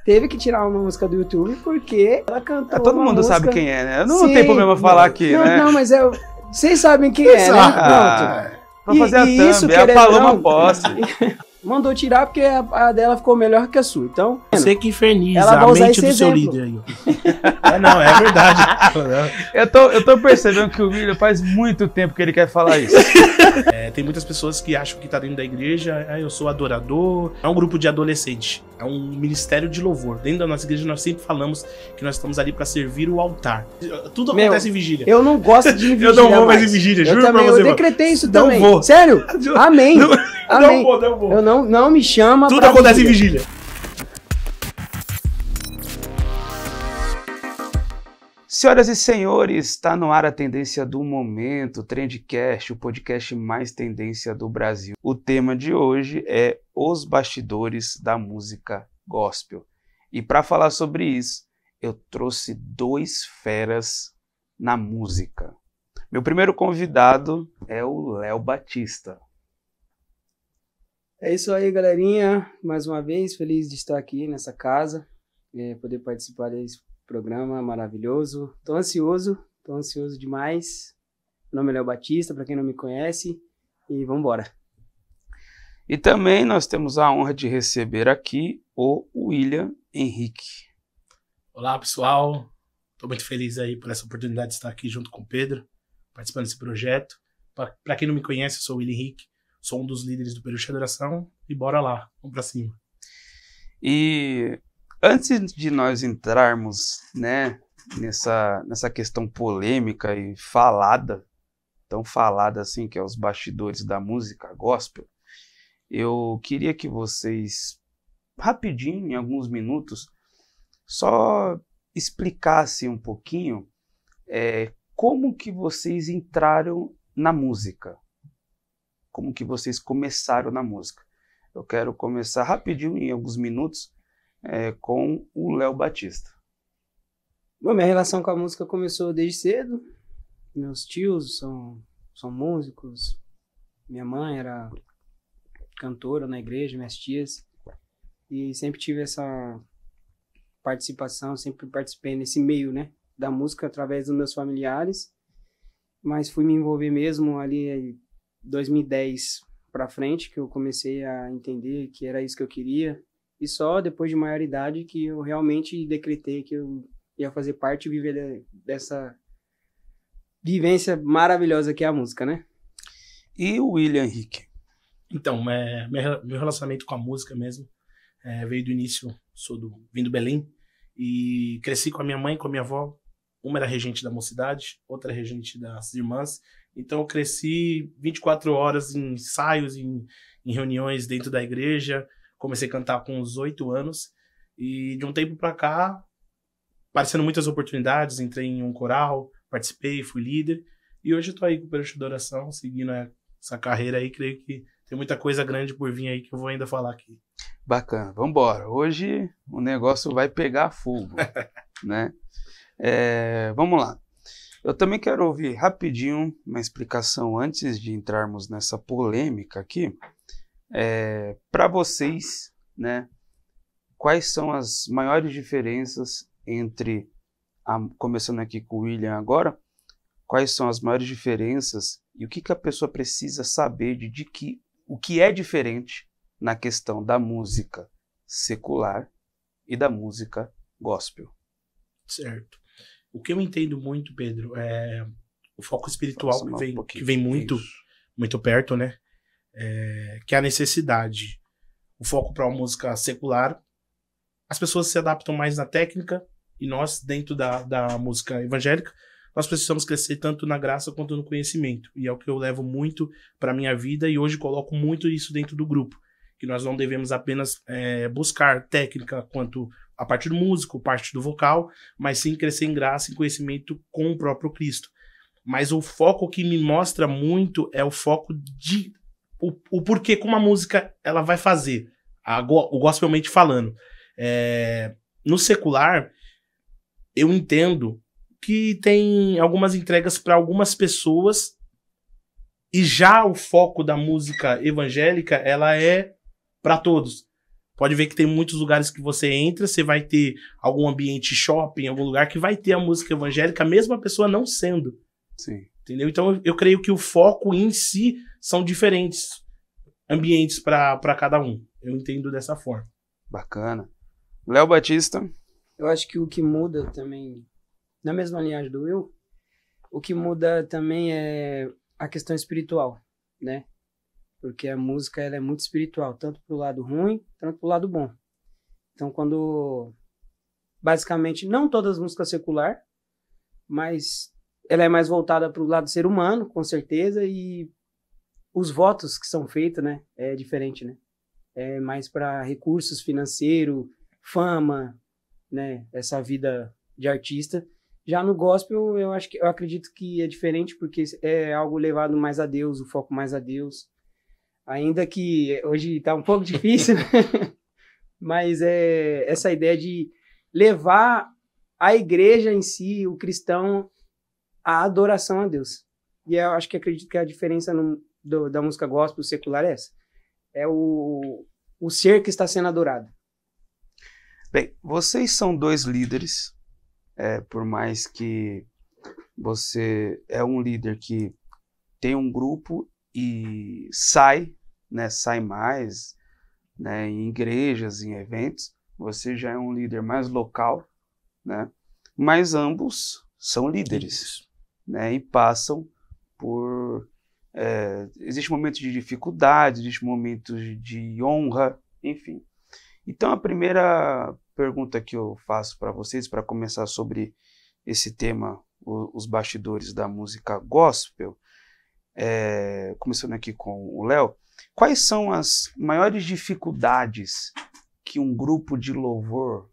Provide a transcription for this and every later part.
teve que tirar uma música do YouTube porque ela cantou Todo mundo música... sabe quem é, né? Não tem problema falar aqui, não, né? Não, mas vocês sabem quem é, né? Pra fazer a thumb, a Paloma Posse. Mandou tirar porque a dela ficou melhor que a sua. Então, você que inferniza ela vai a usar mente esse do seu exemplo. líder aí. Não, é verdade. Eu tô percebendo que o William faz muito tempo que ele quer falar isso. Tem muitas pessoas que acham que tá dentro da igreja, eu sou adorador. É um grupo de adolescentes, é um ministério de louvor. Dentro da nossa igreja nós sempre falamos que nós estamos ali pra servir o altar. Tudo acontece em vigília. Eu não gosto de vigília. Eu não vou mais em vigília, juro pra você. Eu decretei isso não também. Vou. Sério? Amém. Amém. Não vou. Eu não me chama. Tudo acontece em vigília. Senhoras e senhores, está no ar a tendência do momento, Trendcast, o podcast mais tendência do Brasil. O tema de hoje é os bastidores da música gospel. E para falar sobre isso, eu trouxe dois feras na música. Meu primeiro convidado é o Léo Batista. É isso aí, galerinha. Mais uma vez, feliz de estar aqui nessa casa, poder participar desse programa maravilhoso. Tô ansioso demais. Meu nome é Léo Batista, para quem não me conhece, e vamos embora. E também nós temos a honra de receber aqui o William Henrique. Olá, pessoal. Tô muito feliz aí por essa oportunidade de estar aqui junto com o Pedro, participando desse projeto. Para quem não me conhece, eu sou o William Henrique, sou um dos líderes do Peruche Adoração, e bora lá, vamos para cima. E antes de nós entrarmos, né, nessa questão polêmica e falada, tão falada assim, que é os bastidores da música gospel, eu queria que vocês, rapidinho, em alguns minutos, só explicassem um pouquinho como que vocês entraram na música, como que vocês começaram na música. Eu quero começar rapidinho, em alguns minutos, com o Léo Batista. Bom, minha relação com a música começou desde cedo. Meus tios são músicos. Minha mãe era cantora na igreja, minhas tias. E sempre tive essa participação, sempre participei nesse meio, né, da música através dos meus familiares. Mas fui me envolver mesmo ali em 2010 para frente, que eu comecei a entender que era isso que eu queria. E só depois de maioridade que eu realmente decretei que eu ia fazer parte e viver dessa vivência maravilhosa que é a música, né? E o William Henrique? Então, meu relacionamento com a música mesmo veio do início, vim do Belém, e cresci com a minha mãe, com a minha avó. Uma era regente da mocidade, outra regente das irmãs. Então eu cresci 24 horas em ensaios, em reuniões dentro da igreja. Comecei a cantar com uns 8 anos, e de um tempo pra cá, aparecendo muitas oportunidades, entrei em um coral, participei, fui líder, e hoje eu tô aí com o Peruche Adoração, seguindo essa carreira aí. Creio que tem muita coisa grande por vir aí que eu vou ainda falar aqui. Bacana, vambora. Hoje o negócio vai pegar fogo, né? Vamos lá. Eu também quero ouvir rapidinho uma explicação antes de entrarmos nessa polêmica aqui. Para vocês, né, quais são as maiores diferenças entre, começando aqui com o William agora, quais são as maiores diferenças e o que a pessoa precisa saber o que é diferente na questão da música secular e da música gospel? Certo. O que eu entendo muito, Pedro, é o foco espiritual que vem muito perto, né? Que é a necessidade. O foco para uma música secular, as pessoas se adaptam mais na técnica, e nós, dentro da música evangélica, nós precisamos crescer tanto na graça quanto no conhecimento. E é o que eu levo muito para a minha vida, e hoje coloco muito isso dentro do grupo, que nós não devemos apenas buscar técnica quanto a parte do músico, parte do vocal, mas sim crescer em graça e conhecimento com o próprio Cristo. Mas o foco que me mostra muito é o foco de o porquê, como a música ela vai fazer, o gospelmente falando. No secular, eu entendo que tem algumas entregas para algumas pessoas, e já o foco da música evangélica ela é para todos. pode ver que tem muitos lugares que você entra, você vai ter algum ambiente shopping, algum lugar que vai ter a música evangélica, mesmo a pessoa não sendo. Sim. Entendeu? Então eu creio que o foco em si são diferentes ambientes para cada um. Eu entendo dessa forma. Bacana. Léo Batista? Eu acho que o que muda também, na mesma linhagem do Will, o que muda também é a questão espiritual, né? Porque a música ela é muito espiritual, tanto pro lado ruim, tanto pro lado bom. Então, quando... Basicamente, não todas as músicas secular, mas ela é mais voltada pro lado ser humano, com certeza, e os votos que são feitos, né? É diferente, né? É mais para recursos financeiros, fama, né? Essa vida de artista. Já no gospel, eu acredito que é diferente, porque é algo levado mais a Deus, o foco mais a Deus. Ainda que hoje está um pouco difícil, mas é essa ideia de levar a igreja em si, o cristão, à adoração a Deus. E eu acho que acredito que a diferença da música gospel secular é essa. É o ser que está sendo adorado. Bem, vocês são 2 líderes, por mais que você é um líder que tem um grupo e sai mais, né, em igrejas, em eventos. Você já é um líder mais local, né? Mas ambos são líderes, né? E passam por... existe momentos de dificuldade, existe momentos de honra, enfim. Então a primeira pergunta que eu faço para vocês, para começar sobre esse tema, os bastidores da música gospel, começando aqui com o Léo, quais são as maiores dificuldades que um grupo de louvor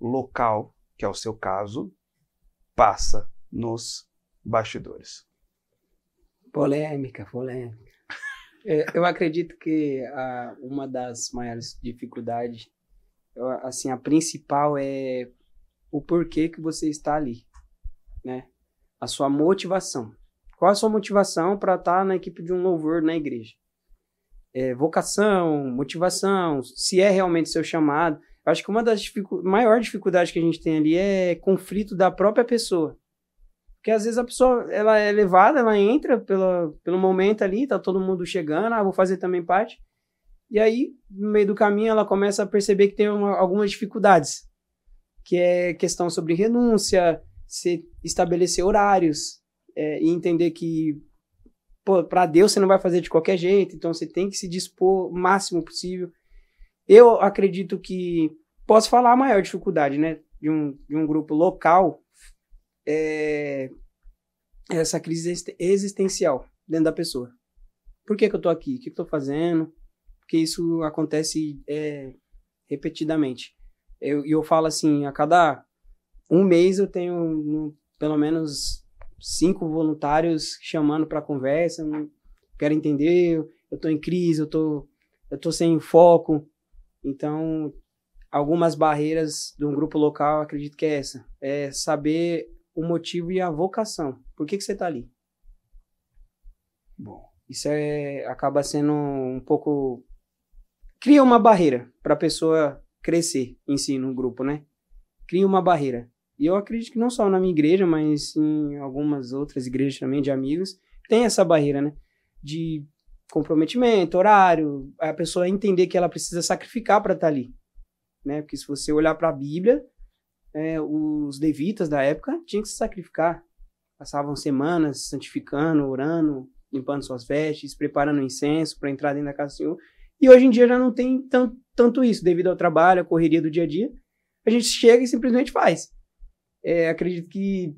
local, que é o seu caso, passa nos bastidores? Polêmica. Eu acredito que uma das maiores dificuldades, assim, a principal é o porquê que você está ali, né? A sua motivação. Qual a sua motivação para estar na equipe de um louvor na igreja? Vocação, motivação, se é realmente seu chamado. Eu acho que uma das maiores dificuldades que a gente tem ali é conflito da própria pessoa. Porque às vezes a pessoa ela é levada, ela entra pelo momento ali, tá todo mundo chegando, vou fazer também parte. E aí, no meio do caminho, ela começa a perceber que tem algumas dificuldades. Que é questão sobre renúncia, se estabelecer horários, e entender que para Deus você não vai fazer de qualquer jeito, então você tem que se dispor o máximo possível. Eu acredito que posso falar a maior dificuldade, né, de um grupo local, essa crise existencial dentro da pessoa. Por que eu tô aqui? O que eu tô fazendo? Porque isso acontece repetidamente. Eu falo assim, a cada um mês eu tenho pelo menos 5 voluntários chamando para conversa, não quero entender, eu tô em crise, eu tô sem foco. Então, algumas barreiras de um grupo local, acredito que é essa. É saber o motivo e a vocação. Por que você tá ali? Bom, isso acaba sendo um pouco... Cria uma barreira para a pessoa crescer em si no grupo, né? Cria uma barreira. E eu acredito que não só na minha igreja, mas em algumas outras igrejas também de amigos, tem essa barreira, né? De comprometimento, horário, a pessoa entender que ela precisa sacrificar para estar ali, né? Porque se você olhar para a Bíblia, os levitas da época tinham que se sacrificar. Passavam semanas santificando, orando, limpando suas vestes, preparando incenso para entrar dentro da casa do Senhor. E hoje em dia já não tem tanto isso, devido ao trabalho, à correria do dia a dia. A gente chega e simplesmente faz. Acredito que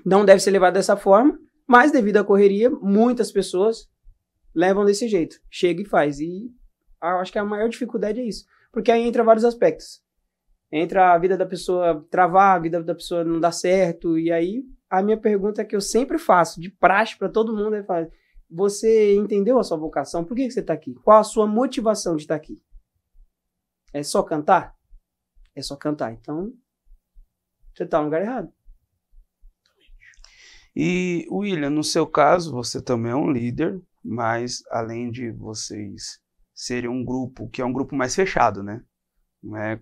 não deve ser levado dessa forma, mas devido à correria, muitas pessoas levam desse jeito. Chega e faz. E acho que a maior dificuldade é isso. Porque aí entra vários aspectos. Entra a vida da pessoa travar, a vida da pessoa não dar certo. E aí a minha pergunta que eu sempre faço, de praxe para todo mundo, é falar: você entendeu a sua vocação? Por que você está aqui? Qual a sua motivação de estar aqui? É só cantar? É só cantar. Então, você está no lugar errado. E, William, no seu caso, você também é um líder, mas além de vocês seria um grupo que é um grupo mais fechado, né? Não é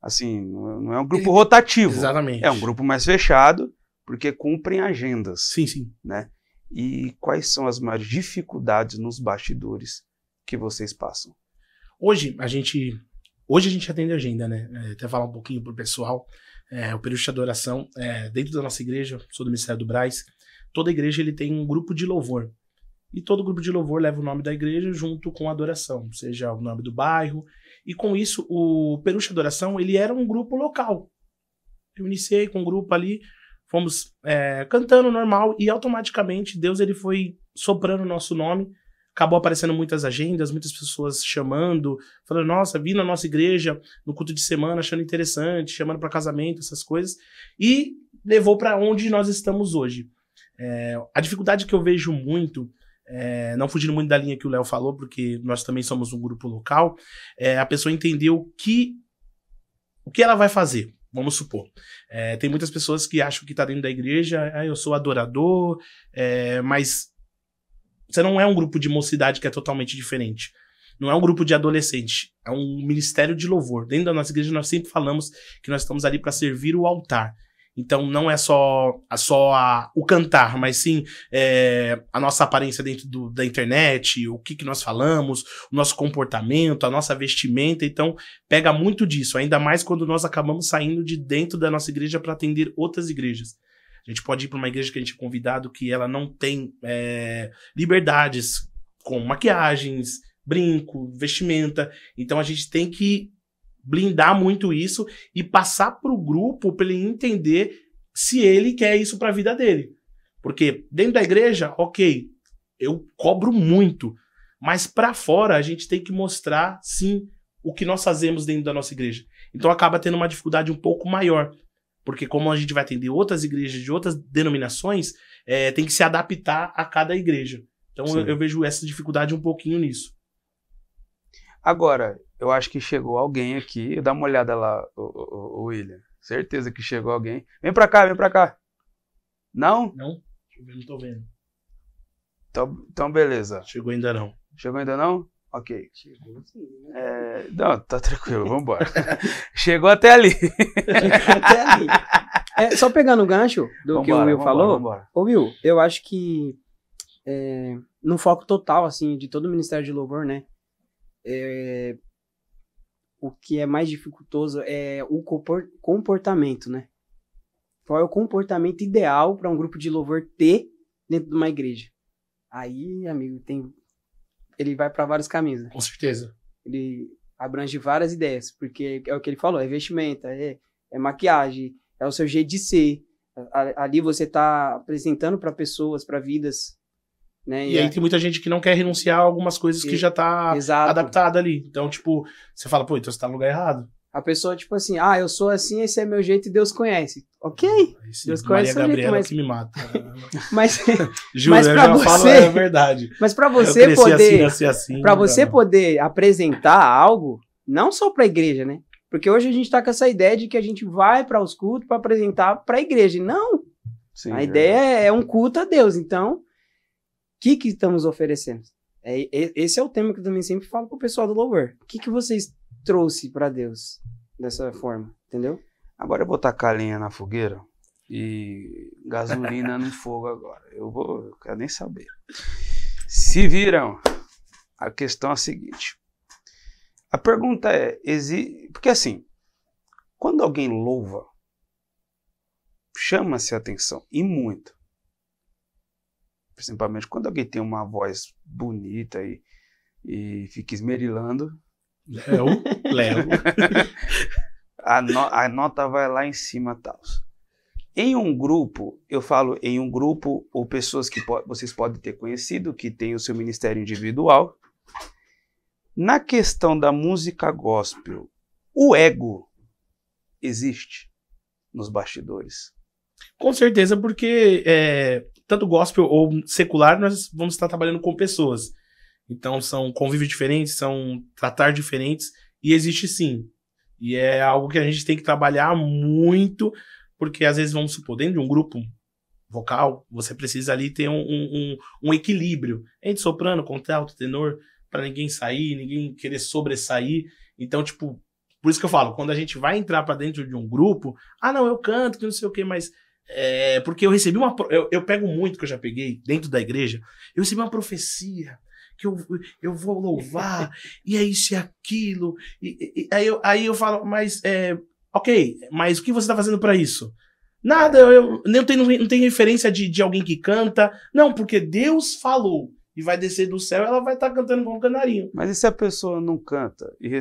assim, não é um grupo rotativo. Exatamente. É um grupo mais fechado, porque cumprem agendas. Sim, sim. Né? E quais são as maiores dificuldades nos bastidores que vocês passam? Hoje a gente atende agenda, né? Até falar um pouquinho pro pessoal. O período de adoração, dentro da nossa igreja, sou do Ministério do Braz, toda igreja ele tem um grupo de louvor. E todo grupo de louvor leva o nome da igreja junto com a adoração, seja o nome do bairro. E com isso, o período de adoração, ele era um grupo local. Eu iniciei com um grupo ali, fomos cantando normal e automaticamente Deus ele foi soprando o nosso nome. Acabou aparecendo muitas agendas, muitas pessoas chamando, falando, nossa, vi na nossa igreja no culto de semana, achando interessante, chamando para casamento, essas coisas. E levou para onde nós estamos hoje. A dificuldade que eu vejo muito, não fugindo muito da linha que o Léo falou, porque nós também somos um grupo local, a pessoa entender o que ela vai fazer. Vamos supor. Tem muitas pessoas que acham que está dentro da igreja, eu sou adorador, mas você não é um grupo de mocidade que é totalmente diferente. Não é um grupo de adolescente. É um ministério de louvor. Dentro da nossa igreja nós sempre falamos que nós estamos ali para servir o altar. Então não é só o cantar, mas sim a nossa aparência dentro da internet, o que nós falamos, o nosso comportamento, a nossa vestimenta. Então pega muito disso, ainda mais quando nós acabamos saindo de dentro da nossa igreja para atender outras igrejas. A gente pode ir para uma igreja que a gente é convidado que ela não tem liberdades com maquiagens, brinco, vestimenta. Então a gente tem que blindar muito isso e passar para o grupo para ele entender se ele quer isso para a vida dele. Porque dentro da igreja, ok, eu cobro muito, mas para fora a gente tem que mostrar, sim, o que nós fazemos dentro da nossa igreja. Então acaba tendo uma dificuldade um pouco maior. Porque como a gente vai atender outras igrejas de outras denominações, tem que se adaptar a cada igreja. Então eu vejo essa dificuldade um pouquinho nisso. Agora, eu acho que chegou alguém aqui. Dá uma olhada lá, o William. Certeza que chegou alguém. Vem pra cá, vem pra cá. Não? Não? Deixa eu ver, não tô vendo. Então beleza. Chegou ainda não. Chegou ainda não? Ok. Chegou sim, né? Não, tá tranquilo, vambora. Chegou até ali. Chegou até ali. Só pegando o gancho do que o Will falou. Vambora. Ô Will, eu acho que no foco total, assim, de todo o Ministério de Louvor, né? O que é mais dificultoso é o comportamento, né? Qual é o comportamento ideal para um grupo de louvor ter dentro de uma igreja? Aí, amigo, ele vai para vários caminhos, né? Com certeza. Ele abrange várias ideias, porque é o que ele falou, é vestimenta, é maquiagem, é o seu jeito de ser. Ali você está apresentando para pessoas, para vidas, né? E aí tem muita gente que não quer renunciar a algumas coisas que já tá adaptada ali. Então, tipo, você fala, pô, então você tá no lugar errado. A pessoa, tipo assim, eu sou assim, esse é meu jeito e Deus conhece. Ok, Deus conhece Maria o jeito, Gabriela mas... que me mata. Mas, Juro, mas pra eu falo a verdade. Mas pra você poder, assim, pra você poder apresentar algo, não só pra igreja, né? Porque hoje a gente tá com essa ideia de que a gente vai para os cultos pra apresentar pra igreja. Não, a ideia é um culto a Deus. Então, o que estamos oferecendo? Esse é o tema que eu também sempre falo pro pessoal do louvor. O que vocês trouxe pra Deus dessa forma, entendeu? Agora eu vou tacar a lenha na fogueira e gasolina no fogo agora. Eu quero nem saber. Se viram, a questão é a seguinte. A pergunta porque assim, quando alguém louva, chama-se a atenção, e muito. Principalmente quando alguém tem uma voz bonita e fica esmerilando. Léo. A nota vai lá em cima, tal. Em um grupo, eu falo em um grupo, ou pessoas que vocês podem ter conhecido, que tem o seu ministério individual. Na questão da música gospel, o ego existe nos bastidores? Com certeza, porque tanto gospel ou secular, nós vamos estar trabalhando com pessoas. Então são convívios diferentes, são tratar diferentes, e existe sim. E é algo que a gente tem que trabalhar muito, porque às vezes, vamos supor, dentro de um grupo vocal, você precisa ali ter um equilíbrio entre soprano, contralto, tenor, pra ninguém sair, ninguém querer sobressair. Então, tipo, por isso que eu falo, quando a gente vai entrar pra dentro de um grupo, não, eu canto, que não sei o quê, mas porque eu recebi eu pego muito que eu já peguei dentro da igreja, eu recebi uma profecia que eu vou louvar, e é isso e aquilo, aí eu falo, mas, ok, mas o que você tá fazendo pra isso? Nada, eu não tenho referência de alguém que canta, não, porque Deus falou, e vai descer do céu, ela vai estar cantando com um canarinho. Mas e se a pessoa não canta e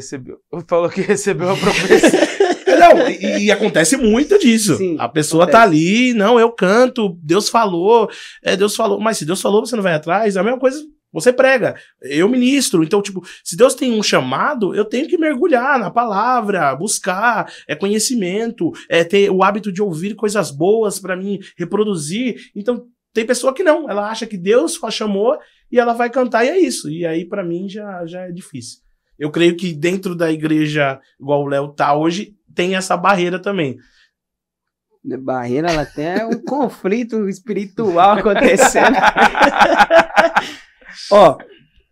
falou que recebeu a profecia? Não, e acontece muito disso. Sim, a pessoa tá ali, não, eu canto, Deus falou, mas se Deus falou, você não vai atrás, é a mesma coisa, você prega, eu ministro, então, tipo, se Deus tem um chamado, eu tenho que mergulhar na palavra, buscar, conhecimento, ter o hábito de ouvir coisas boas pra mim reproduzir, então, tem pessoa que não, ela acha que Deus só chamou e ela vai cantar e é isso, e aí pra mim já é difícil. Eu creio que dentro da igreja, igual o Léo tá hoje, tem essa barreira também. Barreira, ela tem um conflito espiritual acontecendo. Ó,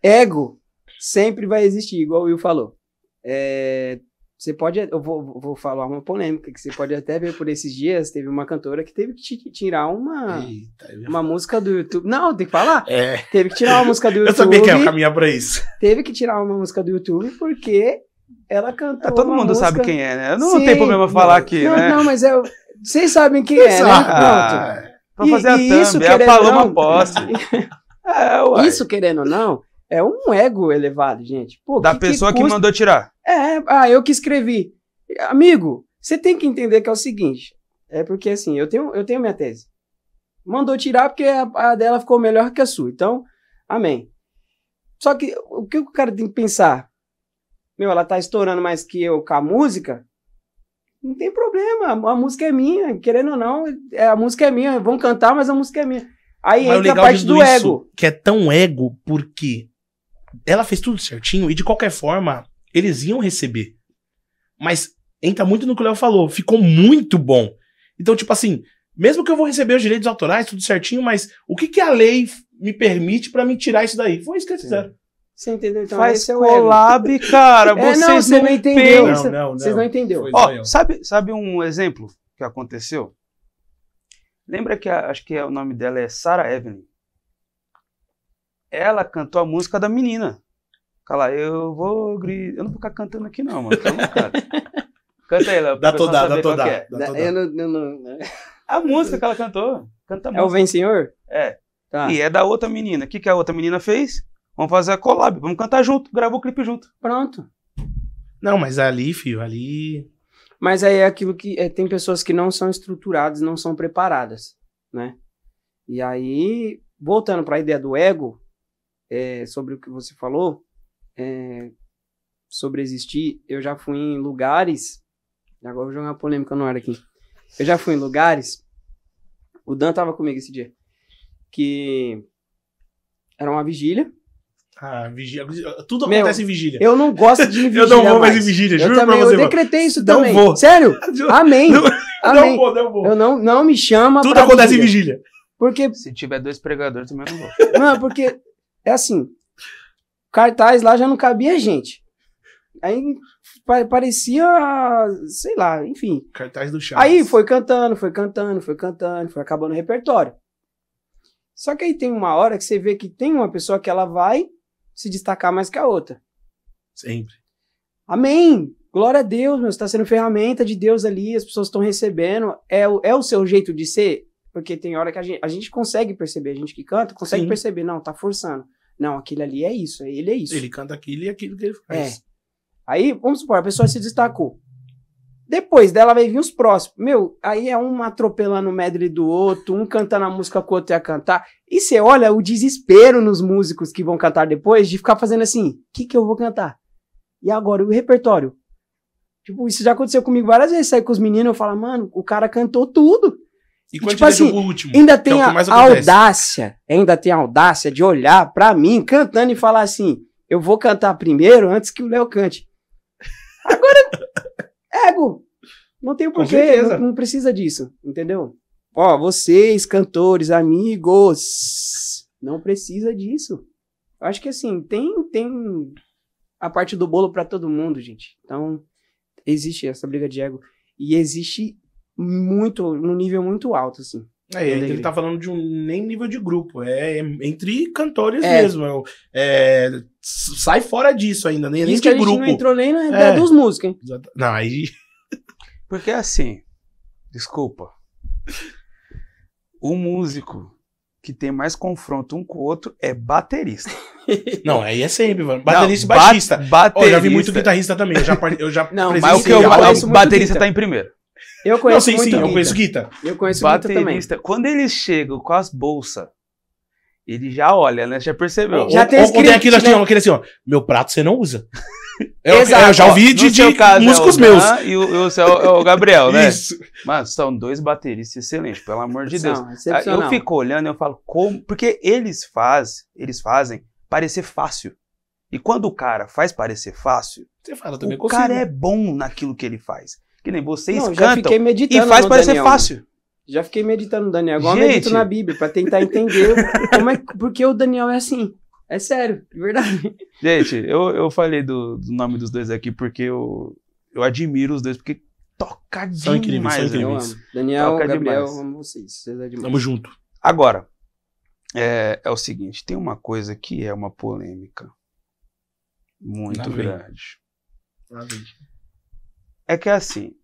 ego sempre vai existir, igual o Will falou. Você pode, eu vou falar uma polêmica, que você pode até ver por esses dias, teve uma cantora que teve que tirar uma música do YouTube. Não, tem que falar. Teve que tirar uma música do YouTube. Eu sabia que ia caminhar pra isso. Teve que tirar uma música do YouTube porque ela cantou todo mundo música... sabe quem é, né? Não tem problema falar aqui, né? Não, mas vocês sabem quem é, né? Pronto. Pra fazer a thumb, é a Paloma Posse. Isso, querendo ou não, é um ego elevado, gente. Pô, da pessoa que mandou tirar. Eu que escrevi. Amigo, você tem que entender que é o seguinte. É porque, assim, eu tenho minha tese. Mandou tirar porque a dela ficou melhor que a sua. Então, amém. Só que o que o cara tem que pensar? Ela tá estourando mais que eu com a música? Não tem problema. A música é minha. Querendo ou não, a música é minha. Vão cantar, mas a música é minha. Aí mas entra a parte do ego. Que é tão ego porque ela fez tudo certinho e de qualquer forma eles iam receber. Mas entra muito no que o Léo falou. Ficou muito bom. Então, tipo assim, mesmo que eu vou receber os direitos autorais, tudo certinho, mas o que a lei me permite pra me tirar isso daí? Foi isso que eles fizeram. Você entendeu? Então, faz collab, cara. Vocês não entendeu. Vocês não entenderam. Ó, sabe um exemplo que aconteceu? Lembra que acho que o nome dela é Sarah Evelyn. Ela cantou a música da menina. Cala, eu não vou ficar cantando aqui não, mano. Cara. Canta aí, Léo. Dá toda. A música que ela cantou. Canta a música. É o Vem Senhor? Tá. E é da outra menina. O que a outra menina fez? Vamos fazer a collab. Vamos cantar junto. Gravou o clipe junto. Pronto. Não, mas ali, filho, ali... Mas aí é aquilo que tem pessoas que não são estruturadas, não são preparadas, né? E aí, voltando para a ideia do ego, sobre o que você falou, sobre existir, eu já fui em lugares, agora eu vou jogar uma polêmica no ar aqui, eu já fui em lugares, o Dan tava comigo esse dia, que era uma vigília. Vigília. Tudo acontece em vigília. Eu não gosto de vigília. Eu não vou mais em vigília, juro pra você. Eu decretei isso também. Não vou. Sério? Amém. Amém. Não vou. Eu não me chama. Tudo acontece em vigília. Porque... Se tiver 2 pregadores, também não vou. Não, porque é assim. Cartaz lá já não cabia gente. Aí parecia, sei lá, enfim. Cartaz do Chaves. Aí foi cantando, foi acabando o repertório. Só que aí tem uma hora que você vê que tem uma pessoa que ela vai se destacar mais que a outra. Sempre. Amém! Glória a Deus, meu. Você está sendo ferramenta de Deus ali, as pessoas estão recebendo. É o seu jeito de ser? Porque tem hora que a gente consegue perceber, a gente que canta, consegue perceber. Não, tá forçando. Não, aquele ali é isso, ele é isso. Ele canta aquilo e aquilo que ele faz. Aí, vamos supor, a pessoa se destacou. Depois dela vai vir os próximos. Meu, aí é um atropelando o medley do outro, um cantando a música que o outro ia cantar. E você olha o desespero nos músicos que vão cantar depois de ficar fazendo assim, o que eu vou cantar? E agora, o repertório? Tipo, isso já aconteceu comigo várias vezes. Sair com os meninos, eu falo, mano, o cara cantou tudo. E quando tipo assim, o último, ainda tem a audácia de olhar pra mim, cantando e falar assim, eu vou cantar primeiro antes que o Léo cante. Agora... ego, não tem porquê, não precisa disso, entendeu? Ó, vocês, cantores, amigos, não precisa disso. Eu acho que assim, tem a parte do bolo pra todo mundo, gente. Então, existe essa briga de ego. E existe muito, num nível muito alto, assim. Ele tá falando de nem nível de grupo, entre cantores mesmo. Sai fora disso ainda, nem de grupo. A gente não entrou nem na ideia dos músicos, hein? Não, aí... Porque assim, desculpa, o músico que tem mais confronto um com o outro é baterista. Não, aí é sempre, mano. Baterista e baixista. Baterista. Eu já vi muito guitarrista também. Eu já não, mas o baterista tá em primeiro. Eu conheço muito eu conheço guitarra. Eu conheço baterista também. Quando eles chegam com as bolsas, ele já olha, né? Já percebeu. Já tem aquele assim, ó. Meu prato você não usa. Eu já ouvi de músicos meus. E o seu é o Gabriel, né? Isso. Mano, são 2 bateristas excelentes, pelo amor de Deus. Eu fico olhando e eu falo, como? Porque eles fazem parecer fácil. E quando o cara faz parecer fácil, você fala também o cara é bom naquilo que ele faz. Que nem vocês cantam já fiquei meditando e faz parecer Daniel, fácil. Já fiquei meditando no Daniel, igual eu medito na Bíblia, pra tentar entender porque o Daniel é assim. É sério, de verdade. Gente, eu falei do nome dos dois aqui porque eu admiro os dois, porque toca demais. São incríveis. Eu amo. Daniel, Gabriel, amo vocês. Vocês é demais. Tamo junto. Agora, é o seguinte, tem uma coisa que é uma polêmica muito grande. É que assim,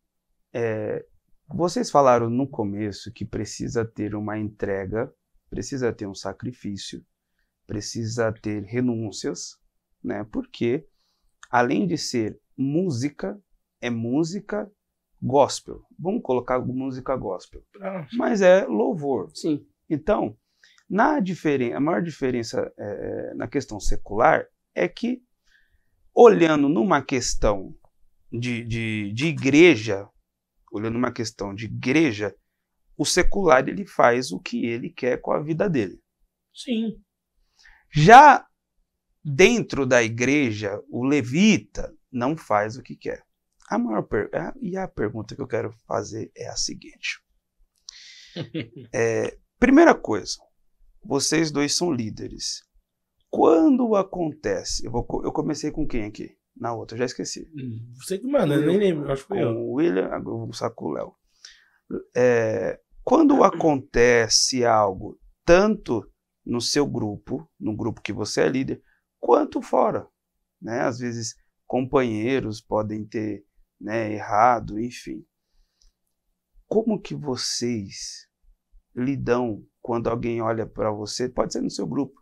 vocês falaram no começo que precisa ter uma entrega, precisa ter um sacrifício, precisa ter renúncias, né? Porque, além de ser música, é música gospel. Vamos colocar música gospel. Mas é louvor. Sim. Então, a maior diferença na questão secular é que, olhando numa questão de igreja, o secular ele faz o que ele quer com a vida dele. Sim. Já dentro da igreja, o levita não faz o que quer. E a pergunta que eu quero fazer é a seguinte. Primeira coisa, vocês dois são líderes. Quando acontece... Eu comecei com quem aqui? Na outra, eu já esqueci. Você que manda, eu nem lembro. Acho que foi eu. Com o William, agora eu vou começar com o Léo. Quando acontece algo, tanto no seu grupo, no grupo que você é líder, quanto fora, né? Às vezes companheiros podem ter, né, errado, enfim. Como que vocês lidam quando alguém olha para você, pode ser no seu grupo,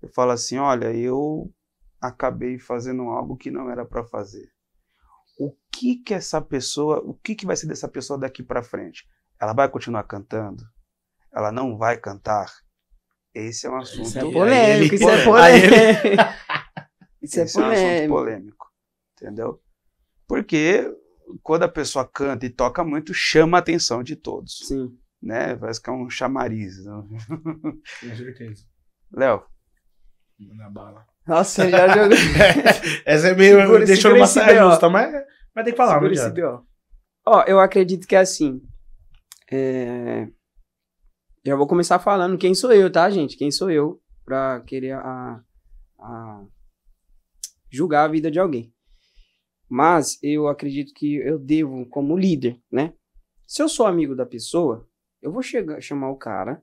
e fala assim, olha, eu acabei fazendo algo que não era para fazer. O que vai ser dessa pessoa daqui para frente? Ela vai continuar cantando? Ela não vai cantar? Esse é um assunto polêmico. Isso é um assunto polêmico, entendeu? Porque quando a pessoa canta e toca muito, chama a atenção de todos. Sim. Né? Parece que é um chamariz. Né? Com certeza. Léo. Na bala. Nossa, já jogou. Essa é meio... Deixou numa saia justa, mas tem que falar. Eu acredito que é assim... Já vou começar falando quem sou eu, tá, gente? Quem sou eu pra querer julgar a vida de alguém. Mas eu acredito que eu devo, como líder, né? Se eu sou amigo da pessoa, eu vou chamar o cara,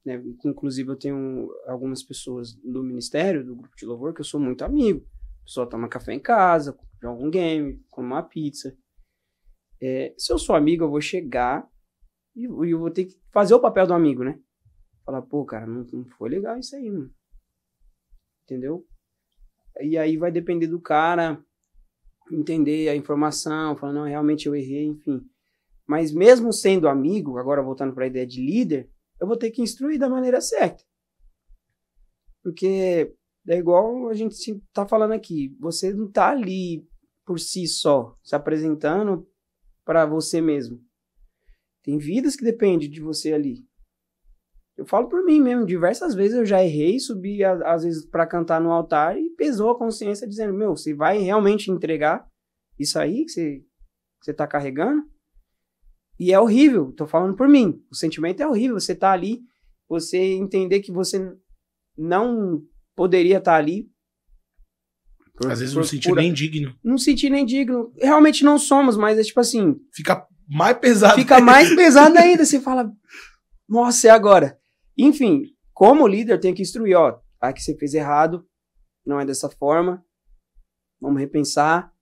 né? Inclusive eu tenho algumas pessoas do ministério, do grupo de louvor, que eu sou muito amigo. A pessoa toma café em casa, joga um game, come uma pizza. Se eu sou amigo, eu vou chegar e eu vou ter que fazer o papel do amigo, né? Falar, pô, cara, não foi legal isso aí, mano. Entendeu? E aí vai depender do cara entender a informação, falar, não, realmente eu errei, enfim. Mas mesmo sendo amigo, agora voltando para a ideia de líder, eu vou ter que instruir da maneira certa. Porque é igual a gente tá falando aqui, você não tá ali por si só, se apresentando para você mesmo. Tem vidas que dependem de você ali. Eu falo por mim mesmo, diversas vezes eu já errei, subi às vezes para cantar no altar e pesou a consciência dizendo, você vai realmente entregar isso aí que você tá carregando? E é horrível, tô falando por mim, o sentimento é horrível, você tá ali, você entender que você não poderia estar ali. Às vezes não se sentir nem digno. Não sentir nem digno. Realmente não somos, mas é tipo assim... Fica mais pesado. Fica mais pesado ainda. Você fala, nossa, é agora. Enfim, como líder, tem que instruir, ó, aqui você fez errado, não é dessa forma, vamos repensar.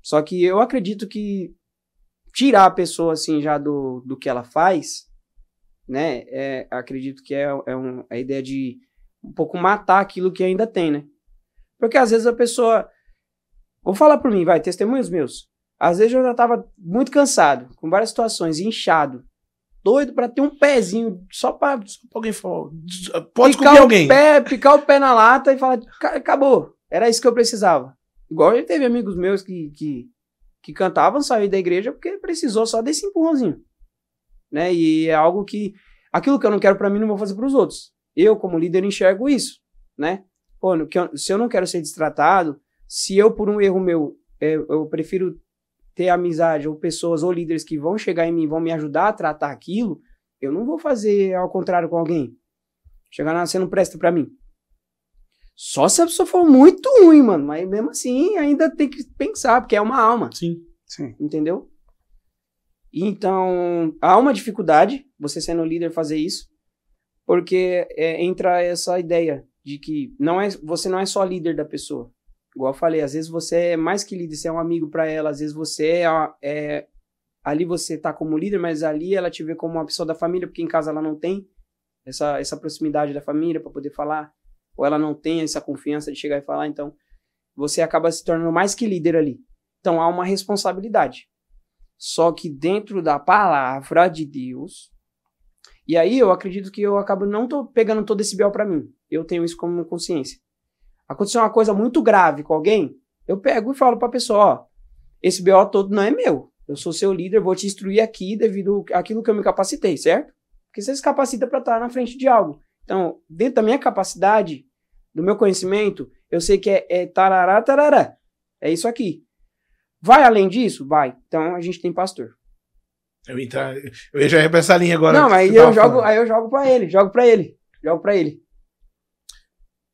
Só que eu acredito que tirar a pessoa, assim, já do que ela faz, né, acredito que a ideia de um pouco matar aquilo que ainda tem, né? Porque às vezes a pessoa... Vou falar por mim, testemunhos meus. Às vezes eu já tava muito cansado, com várias situações, inchado, doido pra ter um pezinho, só pra alguém falar, pode descobrir alguém. Picar o pé na lata e falar, acabou. Era isso que eu precisava. Igual teve amigos meus que cantavam, saíram da igreja porque precisou só desse empurrãozinho. Né? E é algo que... Aquilo que eu não quero pra mim, não vou fazer pros outros. Eu, como líder, enxergo isso, né? Pô, se eu não quero ser destratado, se eu, por um erro meu, eu prefiro ter amizade ou pessoas ou líderes que vão chegar em mim e vão me ajudar a tratar aquilo, eu não vou fazer ao contrário com alguém. Chegar lá, você não presta pra mim. Só se a pessoa for muito ruim, mano. Mas mesmo assim, ainda tem que pensar, porque é uma alma. Sim, sim. Entendeu? Então, há uma dificuldade, você sendo líder, fazer isso, porque entra essa ideia de que você não é só líder da pessoa. Igual eu falei, às vezes você é mais que líder, você é um amigo para ela, às vezes você ali você tá como líder, mas ali ela te vê como uma pessoa da família, porque em casa ela não tem essa proximidade da família para poder falar, ou ela não tem essa confiança de chegar e falar, então você acaba se tornando mais que líder ali. Então há uma responsabilidade. Só que dentro da palavra de Deus, e aí eu acredito que eu acabo não pegando todo esse BO para mim. Eu tenho isso como consciência. Aconteceu uma coisa muito grave com alguém, eu pego e falo pra pessoa, ó, esse BO todo não é meu. Eu sou seu líder, vou te instruir aqui devido àquilo que eu me capacitei, certo? Porque você se capacita para estar na frente de algo. Então, dentro da minha capacidade, do meu conhecimento, eu sei que é tarará, tarará. É isso aqui. Vai além disso? Vai. Então, a gente tem pastor. Eu já ia pra essa linha agora. Não, aí eu jogo pra ele.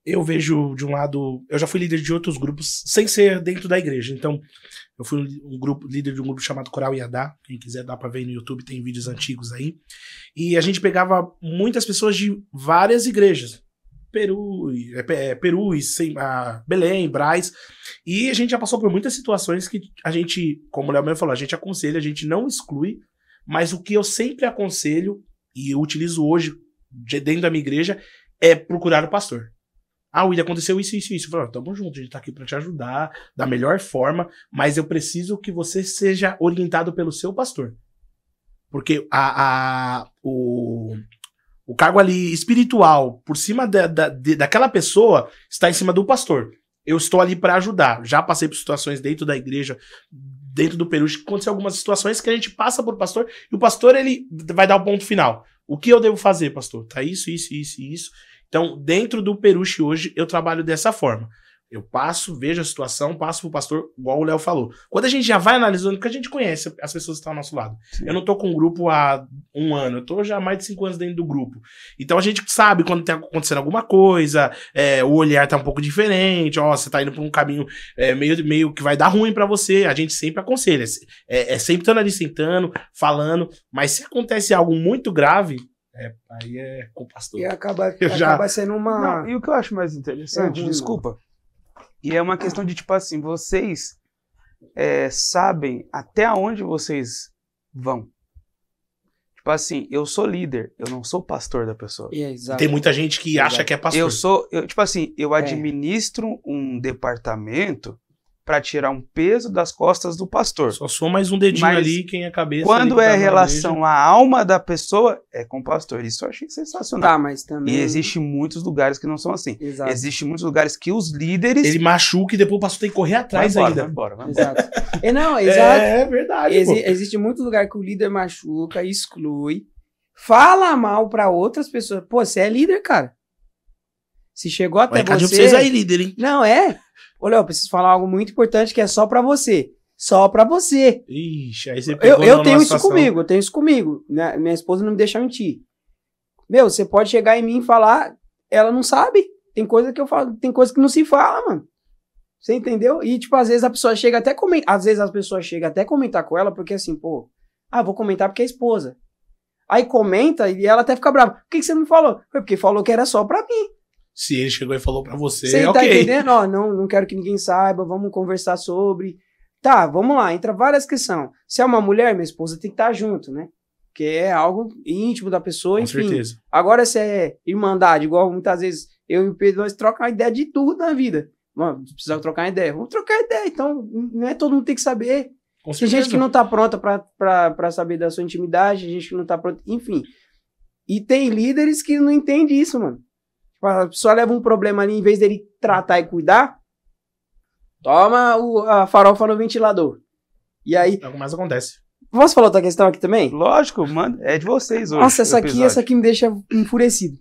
Eu vejo, de um lado, eu já fui líder de outros grupos, sem ser dentro da igreja. Então, eu fui líder de um grupo chamado Coral Iadá. Quem quiser dá pra ver no YouTube, tem vídeos antigos aí. E a gente pegava muitas pessoas de várias igrejas. Perus, Belém, Brás. E a gente já passou por muitas situações que a gente, como o Léo mesmo falou, a gente aconselha, a gente não exclui. Mas o que eu sempre aconselho, e eu utilizo hoje dentro da minha igreja, é procurar o pastor. William, aconteceu isso. Eu falo, tamo junto, a gente tá aqui pra te ajudar da melhor forma, mas eu preciso que você seja orientado pelo seu pastor. Porque o cargo ali espiritual, por cima daquela pessoa, está em cima do pastor. Eu estou ali para ajudar. Já passei por situações dentro da igreja, dentro do Peruche, que aconteceu algumas situações que a gente passa por pastor, e o pastor, ele vai dar o ponto final. O que eu devo fazer, pastor? Tá isso. Então, dentro do Peruche hoje, eu trabalho dessa forma. Eu vejo a situação, passo pro pastor, igual o Léo falou. Quando a gente já vai analisando, porque a gente conhece as pessoas que estão ao nosso lado. Sim. Eu não tô com um grupo há 1 ano, eu tô já há mais de 5 anos dentro do grupo. Então a gente sabe quando tá acontecendo alguma coisa, o olhar tá um pouco diferente, você tá indo por um caminho meio que vai dar ruim pra você. A gente sempre aconselha. Sempre estando ali sentando, falando, mas se acontece algo muito grave, aí é com o pastor. E acaba sendo uma... Não, e o que eu acho mais interessante, desculpa, e é uma questão de, tipo assim, vocês sabem até onde vocês vão. Tipo assim, eu sou líder, eu não sou pastor da pessoa. Tem muita gente que acha que é pastor. Eu administro um departamento para tirar um peso das costas do pastor. Só sou mais um dedinho ali, quem é a cabeça. Quando é relação à alma da pessoa, é com o pastor. Isso eu achei sensacional. Mas também... E existe muitos lugares que não são assim. Exato. Existe muitos lugares que os líderes... Ele machuca e depois o pastor tem que correr atrás ainda. Vai embora. Exato. Exato. É verdade, Existe muito lugar que o líder machuca, exclui, fala mal para outras pessoas. Pô, você é líder, cara. Se chegou até você... vocês aí, líder, hein? Não, Olha, eu preciso falar algo muito importante que é só pra você. Só pra você. Ixi, aí você pegou eu tenho isso comigo, Minha esposa não me deixa mentir. Você pode chegar em mim e falar, ela não sabe. tem coisa que eu falo, tem coisa que não se fala, mano. Você entendeu? E, tipo, às vezes a pessoa chega até comentar, às vezes as pessoas chegam até comentar com ela, porque assim, pô, vou comentar porque é esposa. Aí comenta e ela até fica brava. Por que você não me falou? Foi porque falou que era só pra mim. Se ele chegou e falou pra você, Você ok. tá entendendo? Ó, não quero que ninguém saiba, vamos conversar sobre. Tá, vamos lá, entra várias questões. Se é uma mulher, minha esposa tem que estar junto, né? Que é algo íntimo da pessoa, Com enfim. certeza. Agora, se é irmandade, igual muitas vezes eu e o Pedro, nós trocamos uma ideia de tudo na vida. Mano, precisamos trocar uma ideia. Vamos trocar ideia, então não é todo mundo tem que saber. Com Tem certeza. gente que não tá pronta pra saber da sua intimidade, gente que não tá pronta, enfim. E tem líderes que não entendem isso, mano. A pessoa leva um problema ali, em vez dele tratar e cuidar, toma a farofa no ventilador. E aí... É o que mais acontece. Posso falar outra questão aqui também? Lógico, mano, é de vocês hoje. Nossa, essa aqui me deixa enfurecido.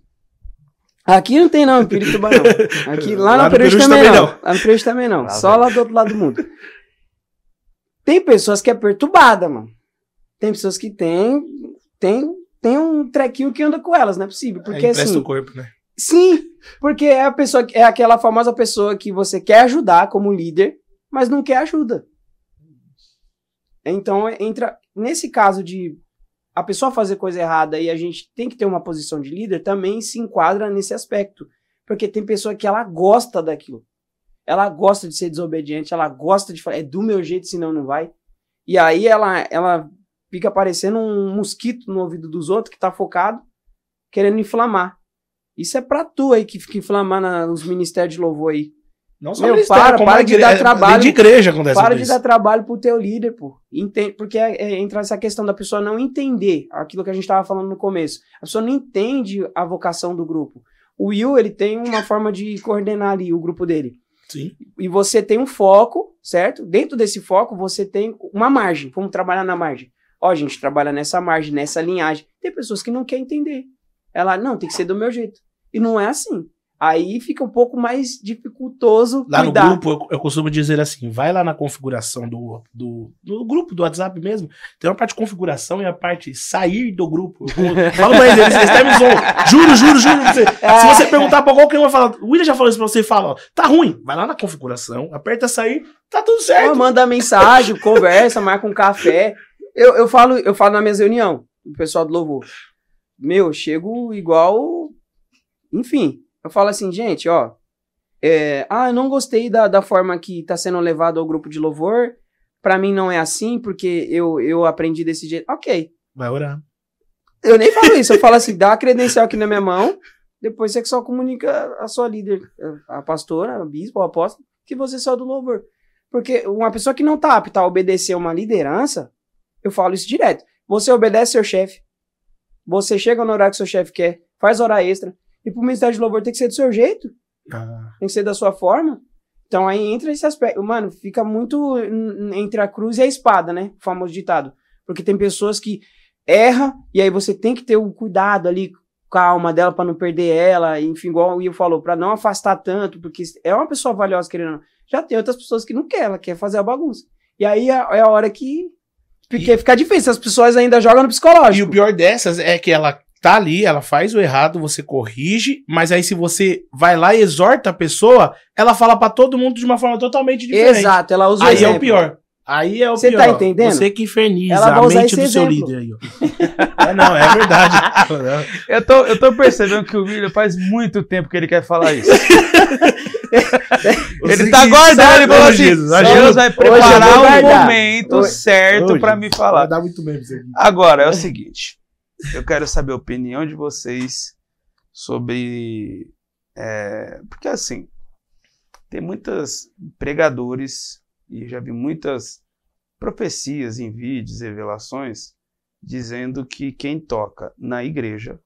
Aqui não tem não, em Pirituba não. Aqui, lá no Peruche também não. Lá no Peruche também não. Só lá do outro lado do mundo. Tem pessoas que é perturbada, mano. Tem pessoas que tem um trequinho que anda com elas, não é possível. Porque assim... o corpo, né? Sim, porque é a pessoa, é aquela famosa pessoa que você quer ajudar como líder, mas não quer ajuda. Então, entra nesse caso de a pessoa fazer coisa errada e a gente tem que ter uma posição de líder, também se enquadra nesse aspecto. Porque tem pessoa que ela gosta daquilo. Ela gosta de ser desobediente, ela gosta de falar, é do meu jeito, senão não vai. E aí ela fica parecendo um mosquito no ouvido dos outros que tá focado, querendo inflamar. Isso é pra tu aí que fica inflamando nos ministérios de louvor aí. Não só meu, para de dar trabalho. De igreja acontece para de dar trabalho pro teu líder, pô. Entende, porque entra essa questão da pessoa não entender aquilo que a gente tava falando no começo. A pessoa não entende a vocação do grupo. O Will, ele tem uma forma de coordenar ali o grupo dele. Sim. E você tem um foco, certo? Dentro desse foco, você tem uma margem. Vamos trabalhar na margem. Ó, a gente trabalha nessa margem, nessa linhagem. Tem pessoas que não querem entender. Ela, não, tem que ser do meu jeito. E não é assim. Aí fica um pouco mais dificultoso lá cuidar. No grupo, eu costumo dizer assim, vai lá na configuração do grupo, do WhatsApp mesmo, tem uma parte de configuração e a parte sair do grupo. Fala pra eles até me zoam. Juro. Se você perguntar pra qualquer um, vai falar, o William já falou isso pra você, fala, ó, tá ruim, vai lá na configuração, aperta sair, tá tudo certo. Manda mensagem, conversa, marca um café. Eu falo na minha reunião, o pessoal do louvor. Eu chego igual... Enfim, eu falo assim, gente, ó, eu não gostei da forma que tá sendo levado ao grupo de louvor, pra mim não é assim, porque eu aprendi desse jeito. Ok. Vai orar. Eu nem falo isso, eu falo assim, dá a credencial aqui na minha mão, depois você só comunica a sua líder, a pastora, a bispo, o apóstolo, que você saiu do louvor. Porque uma pessoa que não tá apta a obedecer uma liderança, eu falo isso direto, você obedece seu chefe, você chega no horário que seu chefe quer, faz hora extra, e pro ministério de louvor tem que ser do seu jeito. Tem que ser da sua forma. Então aí entra esse aspecto. Mano, fica muito entre a cruz e a espada, né? O famoso ditado. Porque tem pessoas que erram e aí você tem que ter o cuidado ali com a alma dela pra não perder ela. Enfim, igual o Will falou, pra não afastar tanto, porque é uma pessoa valiosa querendo. Já tem outras pessoas que não querem, ela quer fazer a bagunça. E aí é a hora que... Porque fica difícil, as pessoas ainda jogam no psicológico. E o pior dessas é que ela tá ali, ela faz o errado, você corrige, mas aí se você vai lá e exorta a pessoa, ela fala pra todo mundo de uma forma totalmente diferente. Exato, ela usa o aí exemplo. É o pior. Aí é o Você pior. Tá entendendo? Você que inferniza ela a mente do seu líder aí, ó. Não, é verdade. eu tô percebendo que o William faz muito tempo que ele quer falar isso. Ele tá guardando, ele falou assim, Deus vai preparar o momento certo pra me falar. Vai dar muito bem pra você. Agora, é o seguinte, eu quero saber a opinião de vocês sobre... porque assim, tem muitos pregadores, e já vi muitas profecias em vídeos, revelações, dizendo que quem toca na igreja,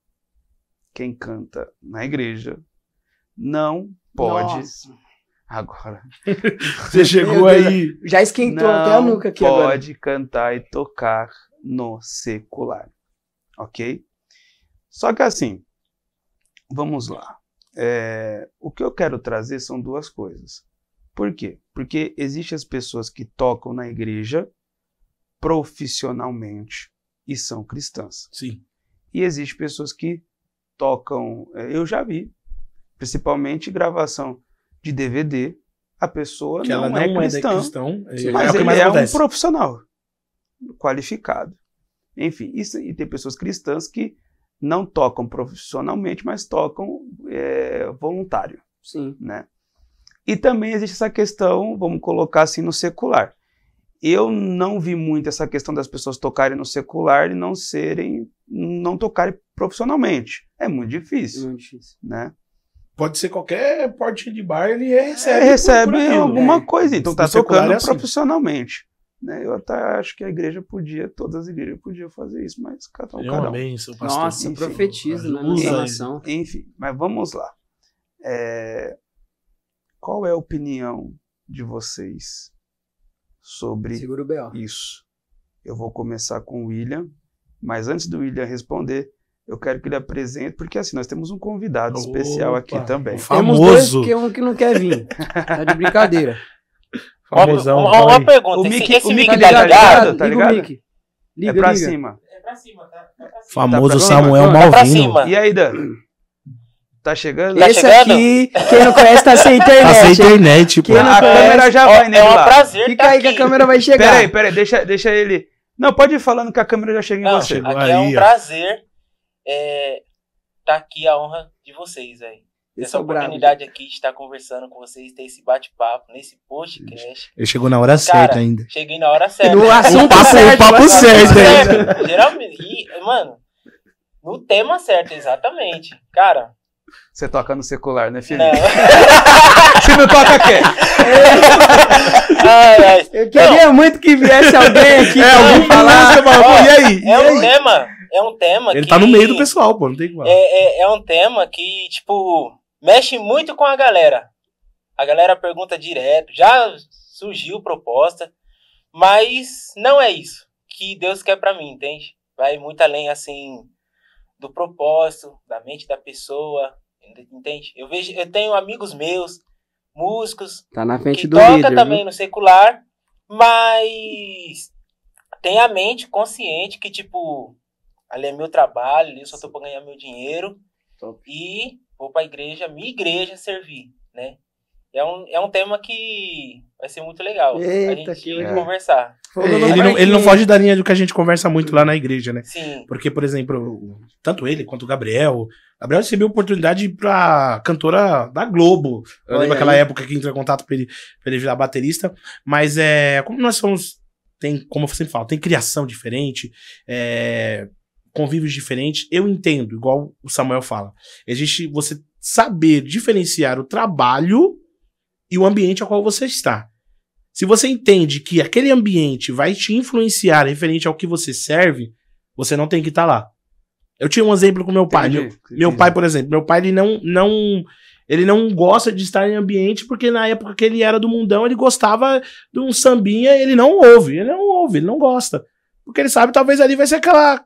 quem canta na igreja, não pode... Nossa. Agora... Você chegou aí... Já esquentou até a nuca aqui agora. Não pode cantar e tocar no secular. Ok? Só que assim, vamos lá. O que eu quero trazer são duas coisas. Por quê? Porque existem as pessoas que tocam na igreja profissionalmente e são cristãs. Sim. E existem pessoas que tocam... eu já vi principalmente gravação de DVD, a pessoa Que não ela não é cristão, é mas o que ele mais é um acontece. profissional qualificado. Enfim, isso, e tem pessoas cristãs que não tocam profissionalmente, mas tocam voluntário, Sim. né? E também existe essa questão, vamos colocar assim, no secular. Eu não vi muito essa questão das pessoas tocarem no secular e não tocarem profissionalmente. É muito difícil, né? Pode ser qualquer portinha de bar, ele recebe por aquilo. alguma coisa, então tá tocando assim. profissionalmente. Né? Eu até acho que a igreja todas as igrejas podiam fazer isso, mas cada um. Benção, pastor. Nossa, enfim, profetiza na relação. Enfim, mas vamos lá. Qual é a opinião de vocês sobre Segura o B.O. isso? Eu vou começar com o William, mas antes do William responder, eu quero que ele apresente, porque assim, nós temos um convidado especial aqui também. Temos dois, porque um que não quer vir. Tá de brincadeira. Famosão. Uma pergunta. O Mickey tá ligado? Tá ligado? Liga, é pra liga. cima. É pra cima, tá? Famoso Tá pra Samuel Tá pra Malvino. cima. E aí, Dan? Tá chegando? Tá Esse chegando? aqui, quem não conhece, tá sem internet. Tá sem hein? internet, pô. Quem não A conhece, câmera já vai nele É um lá. prazer Fica tá aí que aqui. a câmera vai chegar. Peraí, deixa ele... Não, pode ir falando que a câmera já chega em Não, você. chegou. aqui é um Aí, ó. prazer tá aqui a honra de vocês aí. Eu Essa sou bravo. oportunidade aqui de estar conversando com vocês, ter esse bate-papo nesse podcast. Ele chegou na hora Cara, certa ainda. Cheguei na hora certa. No assunto papo- certo. o papo no assunto certo, hein? Certo. Geralmente, mano, no tema certo, exatamente. Cara, Você toca no secular, né, filho? não. Você não toca quê? Ai. Eu queria muito que viesse alguém aqui pra me falar. E aí? É um tema Ele que... tá no meio do pessoal, pô, não tem como. É um tema que, tipo, mexe muito com a galera. A galera pergunta direto, já surgiu proposta, mas não é isso que Deus quer pra mim, entende? Vai muito além, assim, do propósito, da mente da pessoa, entende? Eu tenho amigos meus, músicos, Tá na frente que do toca líder, também viu? no secular, mas tem a mente consciente que, tipo, ali é meu trabalho, ali eu só tô pra ganhar meu dinheiro. Top. E vou pra igreja, minha igreja servir, né? É um tema que vai ser muito legal Eita, a gente que legal. conversar. Ele não foge da linha do que a gente conversa muito lá na igreja, né? Sim, Porque, por exemplo, tanto ele quanto o Gabriel recebeu oportunidade pra cantora da Globo. Eu Olha lembro aquela aí. época que entrou em contato pra ele virar baterista. Mas como nós somos, como eu sempre falo, tem criação diferente, convívios diferentes. Eu entendo, igual o Samuel fala. Existe você saber diferenciar o trabalho e o ambiente ao qual você está. Se você entende que aquele ambiente vai te influenciar referente ao que você serve, você não tem que estar lá. Eu tinha um exemplo com meu pai. Meu pai, por exemplo, meu pai ele não gosta de estar em ambiente porque na época que ele era do mundão, ele gostava de um sambinha, ele não gosta. Porque ele sabe talvez ali vai ser aquela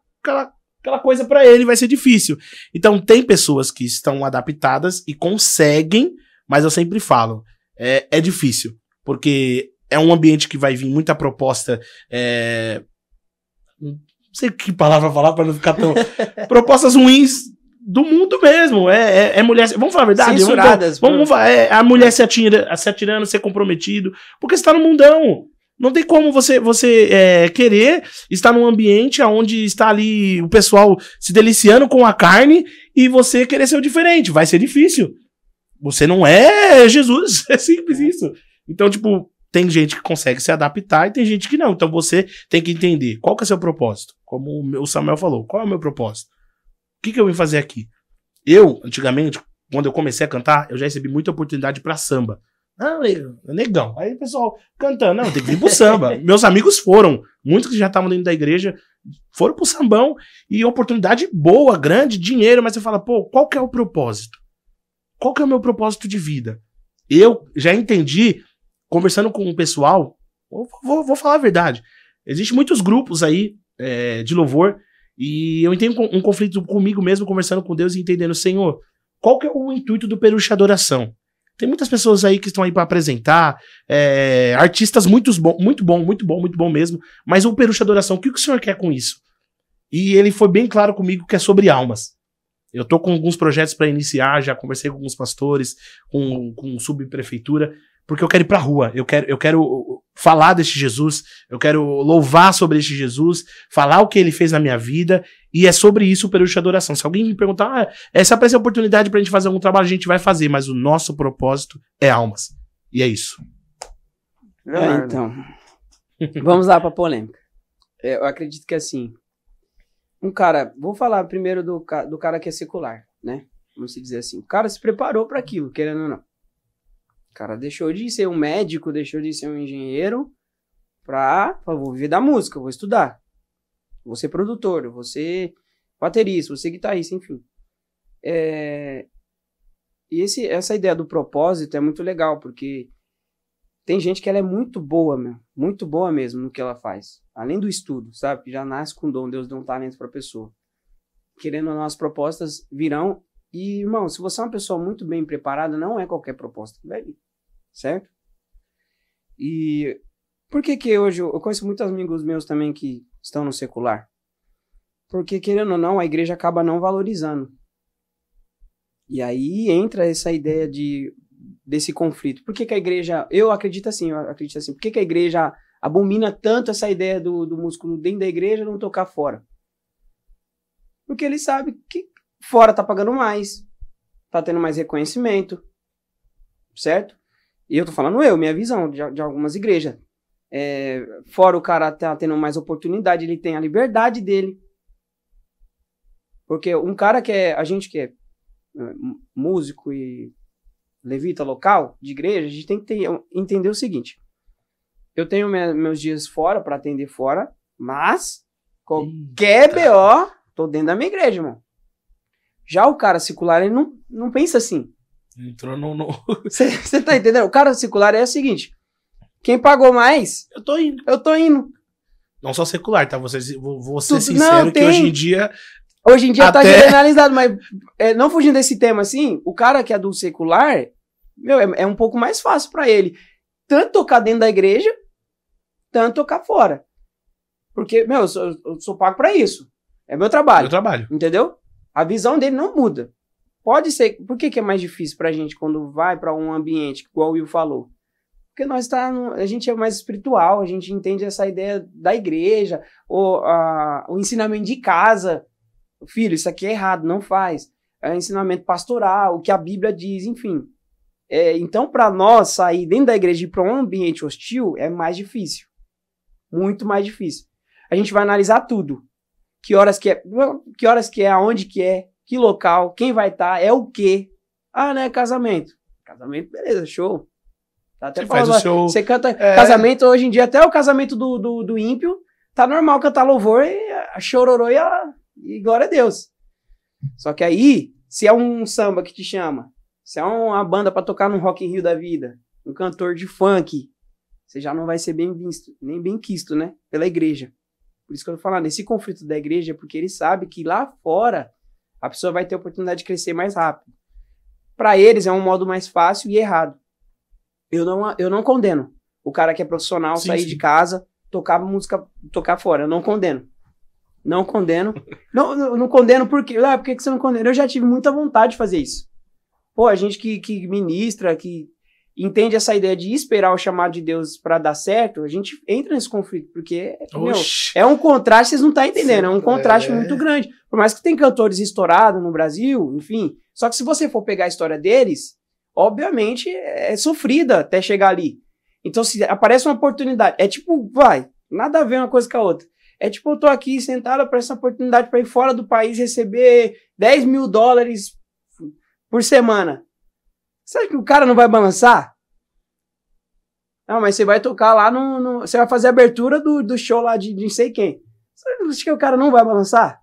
coisa pra ele, vai ser difícil. Então tem pessoas que estão adaptadas e conseguem, mas eu sempre falo, é difícil, porque é um ambiente que vai vir muita proposta, não sei que palavra falar pra não ficar tão... propostas ruins do mundo mesmo, mulher, vamos falar a verdade, Censuradas, a mulher se atirando, ser comprometido, porque você tá no mundão. Não tem como você querer estar num ambiente onde está ali o pessoal se deliciando com a carne e você querer ser o diferente. Vai ser difícil. Você não é Jesus. É simples isso. Então, tipo, tem gente que consegue se adaptar e tem gente que não. Então você tem que entender qual que é o seu propósito. Como o Samuel falou, qual é o meu propósito? O que eu vim fazer aqui? Eu, antigamente, quando eu comecei a cantar, eu já recebi muita oportunidade pra samba. Ah, negão. Aí o pessoal cantando, não, tem que vir pro samba. Meus amigos foram, muitos que já estavam dentro da igreja, foram pro sambão, e oportunidade boa, grande, dinheiro, mas você fala, pô, qual que é o propósito? Qual que é o meu propósito de vida? Eu já entendi, conversando com o pessoal, vou falar a verdade, existem muitos grupos aí de louvor, e eu entendo um conflito comigo mesmo, conversando com Deus e entendendo, Senhor, qual que é o intuito do Peruche Adoração? Tem muitas pessoas aí que estão aí para apresentar, artistas muito bom mesmo, mas o Peruche Adoração, o que o senhor quer com isso? E ele foi bem claro comigo que é sobre almas. Eu tô com alguns projetos para iniciar, já conversei com alguns pastores, com subprefeitura, porque eu quero ir pra rua, eu quero falar desse Jesus, eu quero louvar sobre este Jesus, falar o que ele fez na minha vida, e é sobre isso o período de adoração. Se alguém me perguntar, essa aparece a oportunidade pra gente fazer algum trabalho, a gente vai fazer, mas o nosso propósito é almas. E é isso. Então, vamos lá pra polêmica. Eu acredito que assim, vou falar primeiro do cara que é secular, né? Vamos dizer assim, o cara se preparou para aquilo, querendo ou não. O cara deixou de ser um médico, deixou de ser um engenheiro vou viver da música, vou estudar. Vou ser produtor, vou ser baterista, vou ser guitarrista, enfim. E essa ideia do propósito é muito legal, porque tem gente que ela é muito boa mesmo no que ela faz. Além do estudo, sabe? Que já nasce com dom, Deus deu um talento para a pessoa. Querendo ou não, as propostas virão. E, irmão, se você é uma pessoa muito bem preparada, não é qualquer proposta que vai vir. Certo? E por que hoje eu conheço muitos amigos meus também que estão no secular? Porque, querendo ou não, a igreja acaba não valorizando. E aí entra essa ideia desse conflito. Por que a igreja... Eu acredito assim. Por que a igreja abomina tanto essa ideia do músico dentro da igreja não tocar fora? Porque ele sabe que fora tá pagando mais, tá tendo mais reconhecimento, certo? E eu tô falando minha visão de algumas igrejas. Fora o cara tá tendo mais oportunidade, ele tem a liberdade dele. Porque um cara a gente que é músico e levita local, de igreja, a gente tem que entender o seguinte. Eu tenho meus dias fora, para atender fora, mas qualquer BO, tô dentro da minha igreja, irmão. Já o cara secular, ele não pensa assim. Entrou no... Você tá entendendo? O cara secular é o seguinte, quem pagou mais, eu tô indo. Não só secular, tá? Vou ser sincero que hoje em dia... Hoje em dia tá generalizado, mas não fugindo desse tema assim, o cara que é do secular, é um pouco mais fácil pra ele. Tanto tocar dentro da igreja, tanto tocar fora. Porque, eu sou pago pra isso. É meu trabalho. Meu trabalho. Entendeu? A visão dele não muda. Pode ser... Por que é mais difícil pra gente quando vai pra um ambiente, igual o Will falou? Porque a gente é mais espiritual, a gente entende essa ideia da igreja, o ensinamento de casa. Filho, isso aqui é errado, não faz. É ensinamento pastoral, o que a Bíblia diz, enfim. Então, para nós sair dentro da igreja e ir para um ambiente hostil é mais difícil. Muito mais difícil. A gente vai analisar tudo. Que horas que é, aonde que é, que local, quem vai estar, é o quê. Ah, né, casamento. Casamento, beleza, show. Tá até falando, você canta casamento, hoje em dia, até o casamento do ímpio, tá normal cantar louvor e chororô e glória a Deus. Só que aí, se é um samba que te chama, se é uma banda pra tocar no Rock in Rio da vida, um cantor de funk, você já não vai ser bem visto, nem bem quisto, né? Pela igreja. Por isso que eu tô falando, esse conflito da igreja é porque ele sabe que lá fora a pessoa vai ter a oportunidade de crescer mais rápido. Para eles é um modo mais fácil e errado. Eu não condeno o cara que é profissional sair de casa, tocar música, tocar fora. Eu não condeno. Não condeno. Não condeno por quê? Por que você não condena? Eu já tive muita vontade de fazer isso. Pô, a gente que ministra, que entende essa ideia de esperar o chamado de Deus para dar certo, a gente entra nesse conflito, porque é um contraste, vocês não estão entendendo, é um contraste muito grande. Por mais que tem cantores estourados no Brasil, enfim, só que se você for pegar a história deles, obviamente é sofrida até chegar ali. Então se aparece uma oportunidade, nada a ver uma coisa com a outra. É tipo, eu tô aqui sentado, aparece uma oportunidade para ir fora do país receber $10 mil por semana. Você acha que o cara não vai balançar? Não, mas você vai tocar lá você vai fazer a abertura do show lá de não sei quem. Você acha que o cara não vai balançar?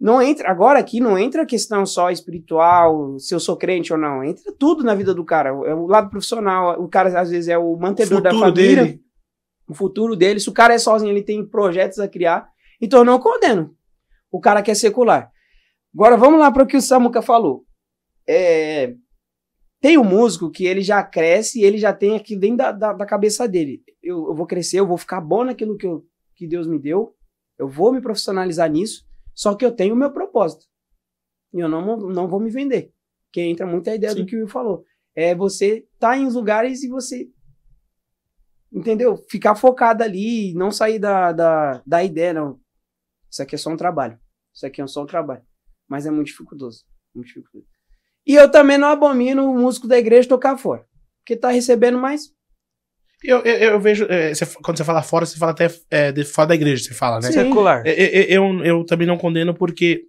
Não entra, agora aqui não entra a questão só espiritual, se eu sou crente ou não. Entra tudo na vida do cara. É o lado profissional. O cara, às vezes, é o mantenedor da família. Dele. O futuro dele. Se o cara é sozinho, ele tem projetos a criar. Então eu não condeno o cara que é secular. Agora vamos lá para o que o Samuca falou. Tem um músico que ele já cresce e ele já tem aquilo dentro da cabeça dele. Eu vou crescer, eu vou ficar bom naquilo que Deus me deu. Eu vou me profissionalizar nisso. Só que eu tenho o meu propósito. E eu não vou me vender. Porque entra muito a ideia do que o Will falou. É você tá em uns lugares e você, entendeu? Ficar focado ali, não sair da ideia, não. Isso aqui é só um trabalho. Isso aqui é só um trabalho. Mas é muito dificultoso. Muito dificultoso. E eu também não abomino o músico da igreja tocar fora. Porque tá recebendo mais. Eu vejo, quando você fala fora, você fala até fora da igreja, você fala, né? Secular. Eu também não condeno porque,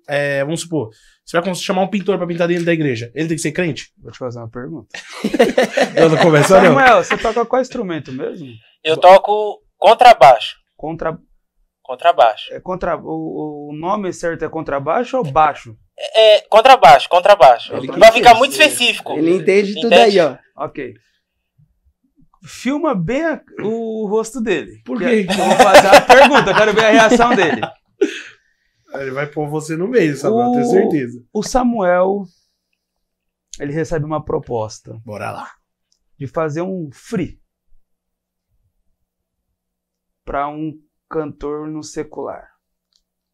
vamos supor, você vai chamar um pintor pra pintar dentro da igreja, ele tem que ser crente? Vou te fazer uma pergunta. Eu não começo, não. Samuel, você toca qual instrumento mesmo? Eu toco contrabaixo. Contrabaixo. O nome certo é contrabaixo ou baixo? Contrabaixo. Vai ficar muito Ele específico. Ele entende tudo aí, ó. Ok. Filma bem o rosto dele. Por quê? Eu vou fazer uma pergunta, eu quero ver a reação dele. Ele vai pôr você no meio, Samuel, eu tenho certeza. O Samuel, ele recebe uma proposta. Bora lá. De fazer um free para um cantor no secular.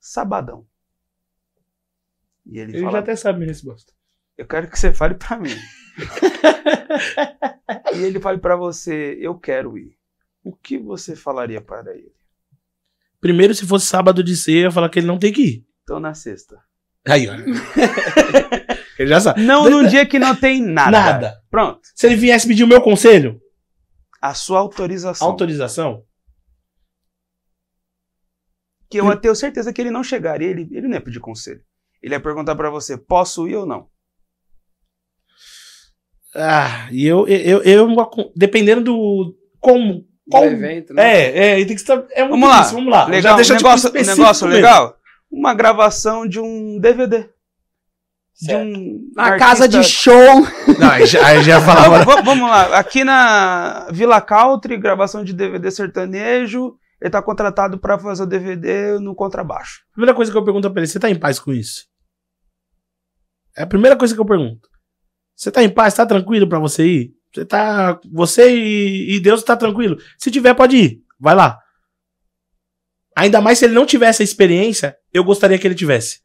Sabadão. E ele fala, já até sabe a minha resposta. eu quero que você fale para mim. E ele fala para você, eu quero ir. O que você falaria para ele? Primeiro, se fosse sábado de ceia, eu ia falar que ele não tem que ir. Então na sexta. Aí, ó. Ele já sabe. Não num dia que não tem nada. Nada. Pronto. Se ele viesse pedir o meu conselho? A sua autorização. Autorização? Que eu tenho certeza que ele não chegaria, ele não ia pedir conselho. Ele ia perguntar para você, posso ir ou não? E eu dependendo do como Do evento, né? tem que estar. É muito Vamos lá. difícil, vamos lá. Legal, Já deixa negócio legal. Uma gravação de um DVD. Na casa de show. Não, aí já falava. Vamos lá. Aqui na Vila Country, gravação de DVD sertanejo. Ele tá contratado para fazer o DVD no contrabaixo. Primeira coisa que eu pergunto pra ele, você tá em paz com isso? É a primeira coisa que eu pergunto. Você tá em paz? Tá tranquilo pra você ir? Você e Deus tá tranquilo? Se tiver, pode ir. Vai lá. Ainda mais se ele não tivesse a experiência, eu gostaria que ele tivesse.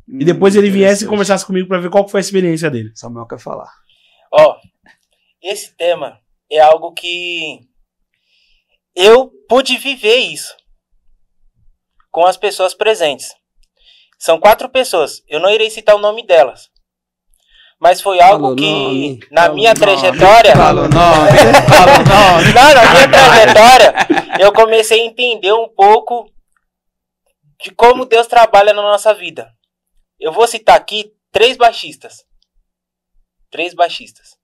E depois ele viesse e conversasse comigo pra ver qual foi a experiência dele. Samuel quer falar. Esse tema é algo que eu pude viver isso com as pessoas presentes. São 4 pessoas. Eu não irei citar o nome delas. Mas foi algo que, na minha trajetória... Fala o nome. Na minha trajetória, eu comecei a entender um pouco de como Deus trabalha na nossa vida. Eu vou citar aqui 3 baixistas. 3 baixistas.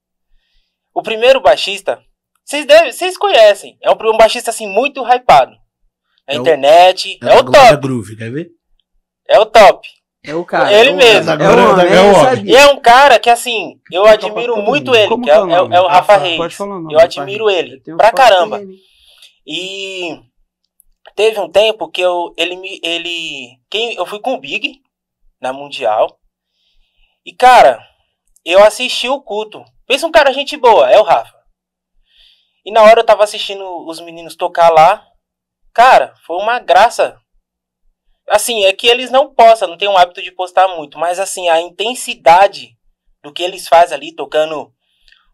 O primeiro baixista, vocês conhecem. É um baixista assim muito hypado. Na internet. É o top. Groove, quer ver? É o top. É o cara. Ele mesmo. E é um cara que, assim, eu admiro muito ele. Que é o Rafa Reis. Pode falar o nome. Eu admiro ele. Pra caramba. E teve um tempo que eu fui com o Big na Mundial. E, cara, eu assisti o culto. Pensa um cara gente boa, é o Rafa. E na hora eu tava assistindo os meninos tocar lá. Cara, foi uma graça. Assim, é que eles não postam, não tem um hábito de postar muito. Mas, assim, a intensidade do que eles fazem ali, tocando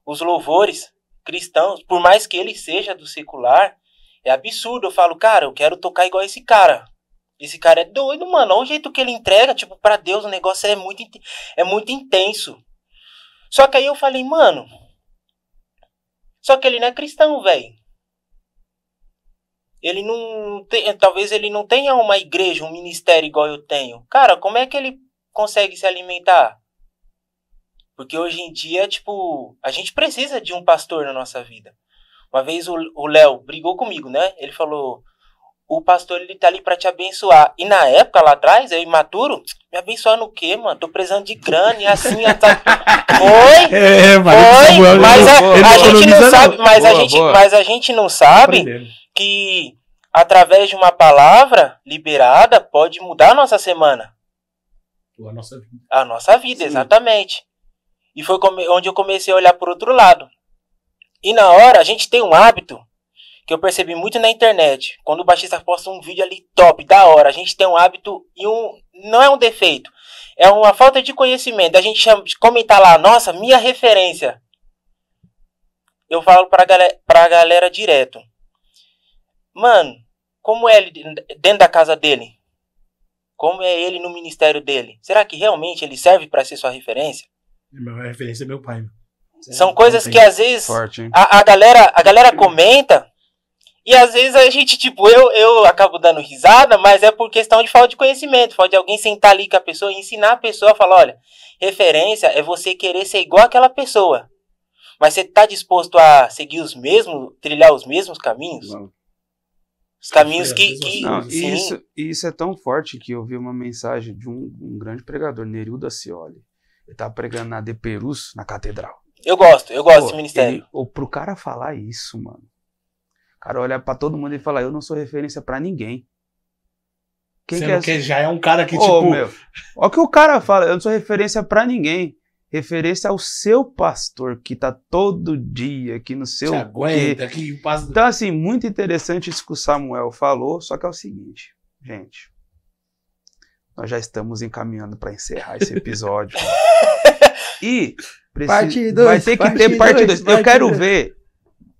os louvores cristãos, por mais que ele seja do secular, é absurdo. Eu falo, cara, eu quero tocar igual esse cara. Esse cara é doido, mano. Olha o jeito que ele entrega, tipo, pra Deus o negócio é muito intenso. Só que aí eu falei, mano, só que ele não é cristão, velho. Ele não tem, talvez ele não tenha uma igreja, um ministério igual eu tenho. Cara, como é que ele consegue se alimentar? Porque hoje em dia, tipo, a gente precisa de um pastor na nossa vida. Uma vez o Léo brigou comigo, né? Ele falou, o pastor, ele tá ali pra te abençoar. E na época, lá atrás, eu imaturo, me abençoar no quê, mano? Tô precisando de grana e assim, foi, mas a gente não sabe, mas a gente não sabe que através de uma palavra liberada pode mudar a nossa semana. Ou a nossa vida. A nossa vida, exatamente. E foi onde eu comecei a olhar por outro lado. E na hora, a gente tem um hábito que eu percebi muito na internet. Quando o baixista posta um vídeo ali top, da hora, a gente tem um hábito, não é um defeito, É uma falta de conhecimento. A gente comentar lá, nossa, minha referência. Eu falo pra galera direto. Mano, como é ele dentro da casa dele? Como é ele no ministério dele? Será que realmente ele serve pra ser sua referência? Minha referência é meu pai. São coisas que às vezes Forte, a galera comenta e às vezes a gente, tipo, eu acabo dando risada, mas é por questão de falta de conhecimento. Falta de alguém sentar ali com a pessoa e ensinar a pessoa a falar, olha, referência é você querer ser igual àquela pessoa. Mas você tá disposto a seguir os mesmos, trilhar os mesmos caminhos? Não. Os caminhos Não, sim. isso é tão forte que eu vi uma mensagem de um grande pregador, Nerildo Ascioli. Ele tava pregando na De Perus, na catedral. Eu gosto desse ministério. Pro cara falar isso, mano. O cara olhar pra todo mundo e falar, eu não sou referência pra ninguém. Que já é um cara que, Meu, olha o que o cara fala, eu não sou referência pra ninguém. Referência ao seu pastor, que tá todo dia aqui no seu... aguenta, que passa... Então, assim, muito interessante isso que o Samuel falou, só que é o seguinte, gente, nós já estamos encaminhando para encerrar esse episódio. E parte 2, vai ter que ter parte 2. Eu quero ver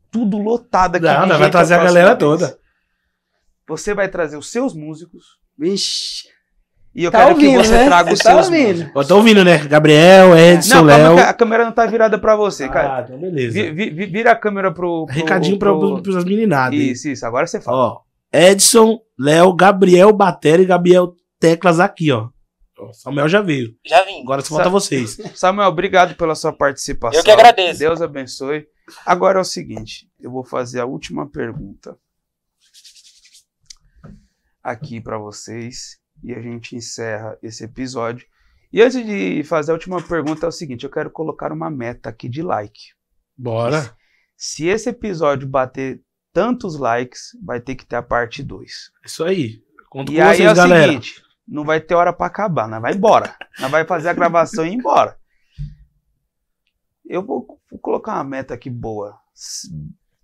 tudo lotado aqui. Não, vai trazer a galera toda. Você vai trazer os seus músicos. Vixe. E eu quero que você traga os seus músicos. Eu tô ouvindo, né? Gabriel, Edson, Léo. A câmera não tá virada pra você, cara. Então beleza. Vira a câmera pro recadinho pras meninadas. Isso. Agora você fala. Ó, Edson, Léo, Gabriel, batera e Gabriel teclas aqui, ó. Samuel já veio. Já vim. Agora só falta vocês. Samuel, obrigado pela sua participação. Eu que agradeço. Deus abençoe. Agora é o seguinte, eu vou fazer a última pergunta aqui pra vocês. E a gente encerra esse episódio. E antes de fazer a última pergunta é o seguinte, eu quero colocar uma meta aqui de like. Bora. Se esse episódio bater tantos likes, vai ter que ter a parte 2. Isso aí. Conto e com aí vocês, é o galera. seguinte, não vai ter hora pra acabar, nós vai embora. Nós vai fazer a gravação e ir embora. Eu vou colocar uma meta aqui boa.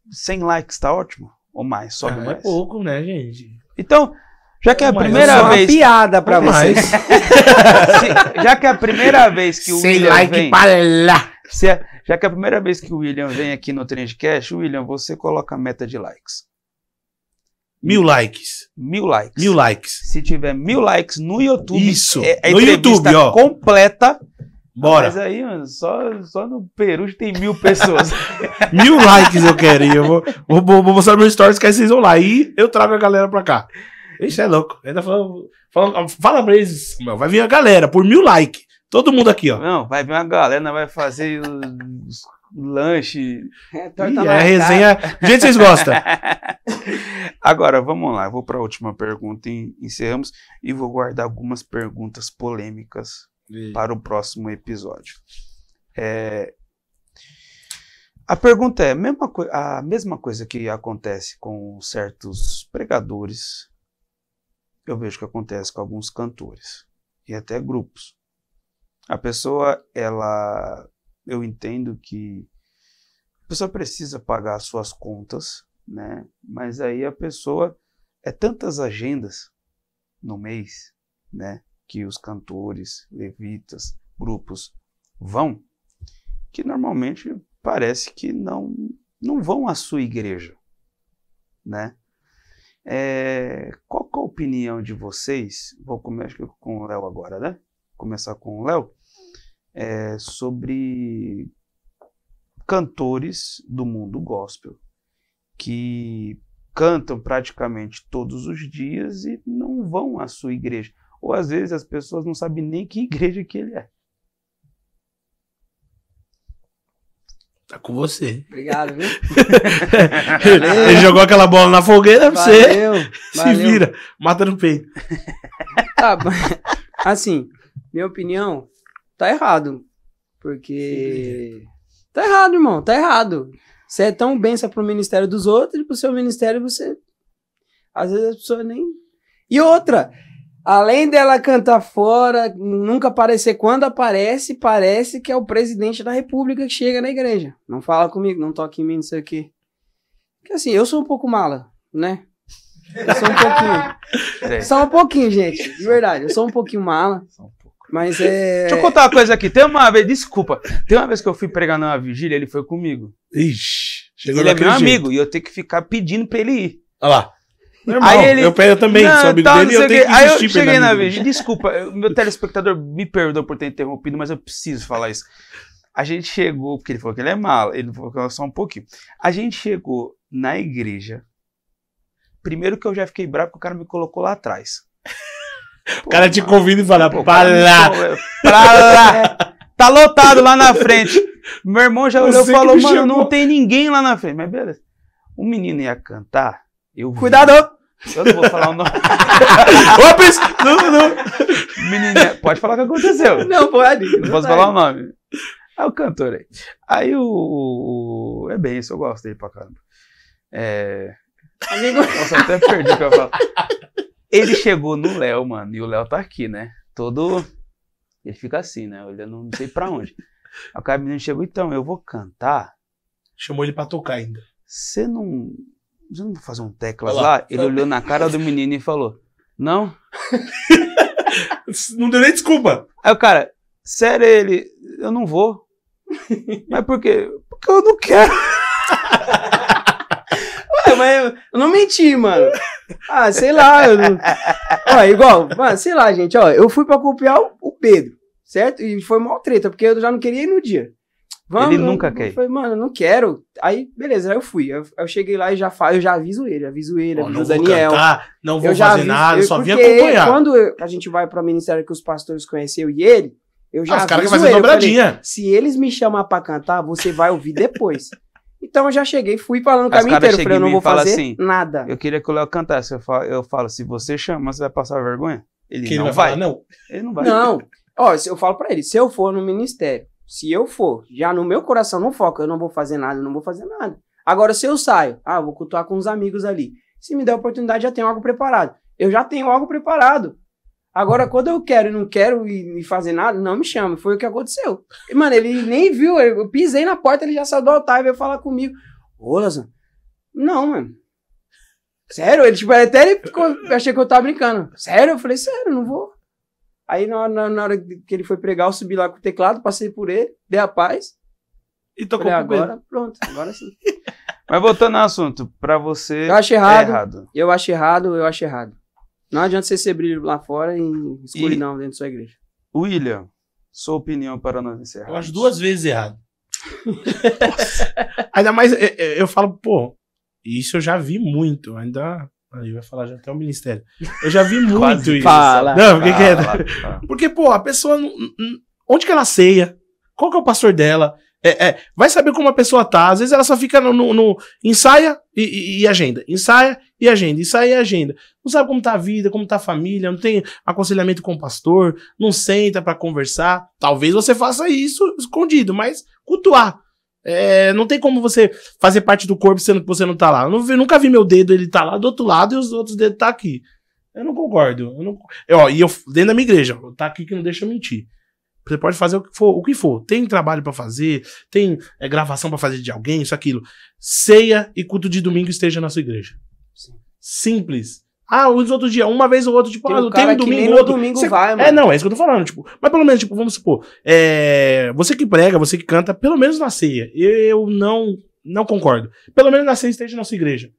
100 likes tá ótimo? Ou mais? Sobe mais. É pouco, né, gente? Então... Já que é a primeira vez... uma piada pra vocês. Já que é a primeira vez que o William like vem... para lá. Já que é a primeira vez que o William vem aqui no Trendcast, William, você coloca a meta de likes. 1000 likes. 1000 likes. 1000 likes. Se tiver 1000 likes no YouTube... Isso. É no YouTube, ó. Completa. Bora. Mas aí, mano, só no Peru tem 1000 pessoas. 1000 likes eu quero. E eu vou mostrar meus stories que aí vocês vão lá. E eu trago a galera pra cá. Isso é louco. Ainda fala pra eles, Samuel, vai vir a galera por 1000 likes. Todo mundo aqui, ó. Não, vai vir uma galera, vai fazer os lanche. A resenha do jeito que vocês gostam. Agora, vamos lá. Eu vou para a última pergunta e encerramos. E vou guardar algumas perguntas polêmicas para o próximo episódio. A pergunta é a mesma coisa que acontece com certos pregadores. Eu vejo que acontece com alguns cantores e até grupos. A pessoa, eu entendo que a pessoa precisa pagar as suas contas, né? Mas aí a pessoa, tantas agendas no mês, né? Que os cantores, levitas, grupos vão, que normalmente parece que não vão à sua igreja, né? Qual que é a opinião de vocês? Vou começar com o Léo agora, né? Começar com o Léo. Sobre cantores do mundo gospel que cantam praticamente todos os dias e não vão à sua igreja. Ou às vezes as pessoas não sabem nem que igreja que ele é. Tá com você. Obrigado, viu? Ele jogou aquela bola na fogueira pra você. Se Valeu. vira, mata no peito. Tá, assim, minha opinião, tá errado. Porque... Tá errado, irmão, tá errado. Você é tão benção pro ministério dos outros e pro seu ministério você... Às vezes as pessoas nem... E outra, além dela cantar fora, nunca aparecer, quando aparece, parece que é o presidente da república que chega na igreja. Não fala comigo, não toque em mim, não sei o quê. Porque assim, eu sou um pouco mala, né? Eu sou um pouquinho. Só um pouquinho, gente. De verdade, eu sou um pouquinho mala. Mas é... Deixa eu contar uma coisa aqui. Tem uma vez que eu fui pregar numa vigília, ele foi comigo. Ixi, chegou ele é meu amigo e eu tenho que ficar pedindo pra ele ir. Olha lá. Normal. Aí ele... eu também sou amigo dele e eu tenho que Aí eu insistir cheguei pra na amigo. vigília. Desculpa, meu telespectador me perdoa por ter interrompido, mas eu preciso falar isso. A gente chegou, porque ele falou que ele é malo, ele falou que só um pouquinho. A gente chegou na igreja. Primeiro que eu já fiquei bravo porque o cara me colocou lá atrás. O cara te convida e fala, pra lá. Pra lá. Tá lotado lá na frente. Meu irmão já olhou e falou, mano, não tem ninguém lá na frente. Mas beleza. O menino ia cantar. Cuidado! Eu não vou falar o nome. Opa, não. Menina, pode falar o que aconteceu. Não pode. Não posso falar o nome. Aí o cantor aí. Aí é bem isso, eu gosto dele pra caramba. Amigo... Nossa, eu até perdi o que eu ia falar. Ele chegou no Léo, mano, e o Léo tá aqui, né? Todo... Ele fica assim, né? Olhando não sei pra onde. Aí o cara menino chegou, então, eu vou cantar. Chamou ele pra tocar ainda. Você não vai fazer um teclas lá? Ele olhou na cara do menino e falou, não? Não deu nem desculpa. Aí o cara, sério, eu não vou. Mas por quê? Porque eu não quero. Ué, mas eu não menti, mano. Ah, sei lá. Ó, igual, mano, sei lá, gente, ó. Eu fui pra copiar o Pedro, certo? E foi mal treta, porque eu já não queria ir no dia. Ele nunca quer. Eu falei, mano, eu não quero. Aí, beleza, aí eu fui. Eu cheguei lá e eu já aviso ele, aviso o Daniel. Não vou fazer nada, só vim acompanhar. Quando a gente vai pra ministério que os pastores conheceram e ele, eu já os caras aviso que fazem dobradinha. Falei, se eles me chamar pra cantar, você vai ouvir depois. Então eu já cheguei, fui falando o caminho inteiro. Falei, eu não vou fazer assim, nada. Eu queria que o Léo cantasse. Eu falo, se você chama, você vai passar vergonha? Ele não vai. Falar, não. Ele não vai. Não. Ó, eu falo pra ele, se eu for no ministério, se eu for, já no meu coração não foca, eu não vou fazer nada, Agora, se eu saio, vou cultuar com uns amigos ali. Se me der a oportunidade, já tenho algo preparado. Eu já tenho algo preparado. Agora, quando eu quero e não quero e fazer nada, não me chama. Foi o que aconteceu. E, mano, ele nem viu, eu pisei na porta, ele já saiu do altar e veio falar comigo. Ô, Lazan, não, mano. Sério? Até ele achei que eu tava brincando. Sério? Eu falei, sério, não vou. Aí, na hora que ele foi pregar, eu subi lá com o teclado, passei por ele, dei a paz. E tocou agora, pronto, agora sim. Mas voltando ao assunto, pra você eu acho errado, é errado. Eu acho errado. Não adianta você ser brilho lá fora e escuridão dentro da sua igreja. William, sua opinião para nós encerrar. Eu acho 2 vezes errado. Ainda mais, eu falo, pô, isso eu já vi muito, aí vai falar já até o ministério. Eu já vi muito isso. Fala. Não, porque, pô, a pessoa, onde que ela ceia? Qual que é o pastor dela? Vai saber como a pessoa tá. Às vezes ela só fica no ensaia e agenda. Ensaia e agenda. Ensaia e agenda. Não sabe como tá a vida, como tá a família, não tem aconselhamento com o pastor, não senta pra conversar. Talvez você faça isso escondido, mas cultuar. Não tem como você fazer parte do corpo sendo que você não tá lá. Eu nunca vi meu dedo, ele tá lá do outro lado e os outros dedos tá aqui. Eu não concordo. E eu dentro da minha igreja, tá aqui que não deixa eu mentir. Você pode fazer o que for. Tem trabalho pra fazer, tem gravação pra fazer de alguém, isso, aquilo. Ceia e culto de domingo esteja na sua igreja. Sim. Simples. Os outros dias, uma vez ou outra, tipo, tem tem um domingo ou outro. Domingo vai, mano. Não, é isso que eu tô falando, tipo. Mas pelo menos, tipo, vamos supor, você que prega, você que canta, pelo menos na ceia. Eu não concordo. Pelo menos na ceia esteja na sua igreja.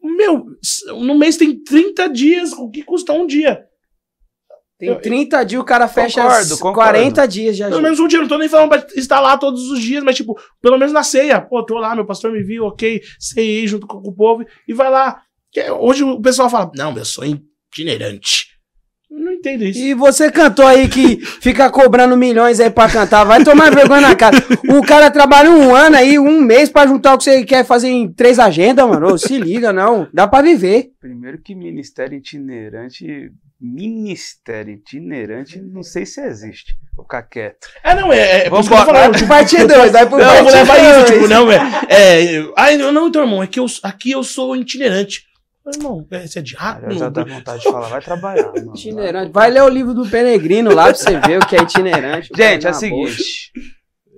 No mês tem 30 dias, o que custa um dia? Tem 30 dias, o cara fecha concordo. 40 dias já. Pelo menos um dia, não tô nem falando pra estar lá todos os dias, mas tipo, pelo menos na ceia. Pô, tô lá, meu pastor me viu, ok, ceiei junto com o povo e vai lá. Hoje o pessoal fala, não, eu sou itinerante. Eu não entendo isso. E você cantou aí que fica cobrando milhões aí pra cantar, vai tomar vergonha na cara. O cara trabalha 1 ano aí, 1 mês pra juntar o que você quer fazer em 3 agendas, mano. Se liga, não. Dá pra viver. Primeiro que ministério itinerante, não sei se existe. Vou ficar quieto. Vamos falar. Tipo, parte 2, vai pro não, vou levar isso, tipo, não, não, então, irmão, é que aqui eu sou itinerante. Irmão, você é diácono? Já dá vontade de falar, vai trabalhar. Mano, itinerante. Vai ler o livro do Peregrino lá pra você ver o que é itinerante. Gente, é o seguinte.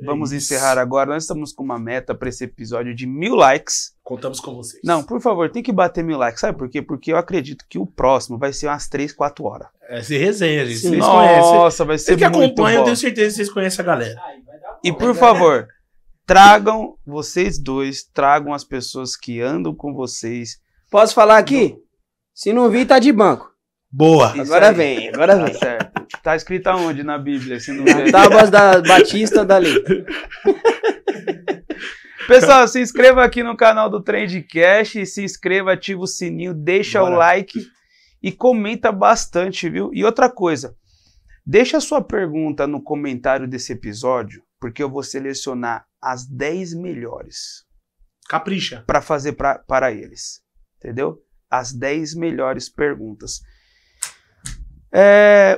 vamos encerrar agora. Nós estamos com uma meta para esse episódio de 1000 likes. Contamos com vocês. Não, por favor, tem que bater 1000 likes. Sabe por quê? Porque eu acredito que o próximo vai ser umas 3, 4 horas. É, se resenha, gente. Vocês Nossa, vai ser muito bom. Você que acompanha, eu tenho certeza que vocês conhecem a galera. E por favor, tragam, vocês dois, tragam as pessoas que andam com vocês. Posso falar aqui? Se não vir, tá de banco. Boa. Agora vem, agora vem. Tá certo. Tá escrito aonde na Bíblia? Se não Na tábuas da Batista dali. Pessoal, se inscreva aqui no canal do Trendcast, se inscreva, ativa o sininho, deixa o like e comenta bastante, viu? E outra coisa, deixa a sua pergunta no comentário desse episódio, porque eu vou selecionar as 10 melhores. Capricha. Para fazer para eles, entendeu? As 10 melhores perguntas.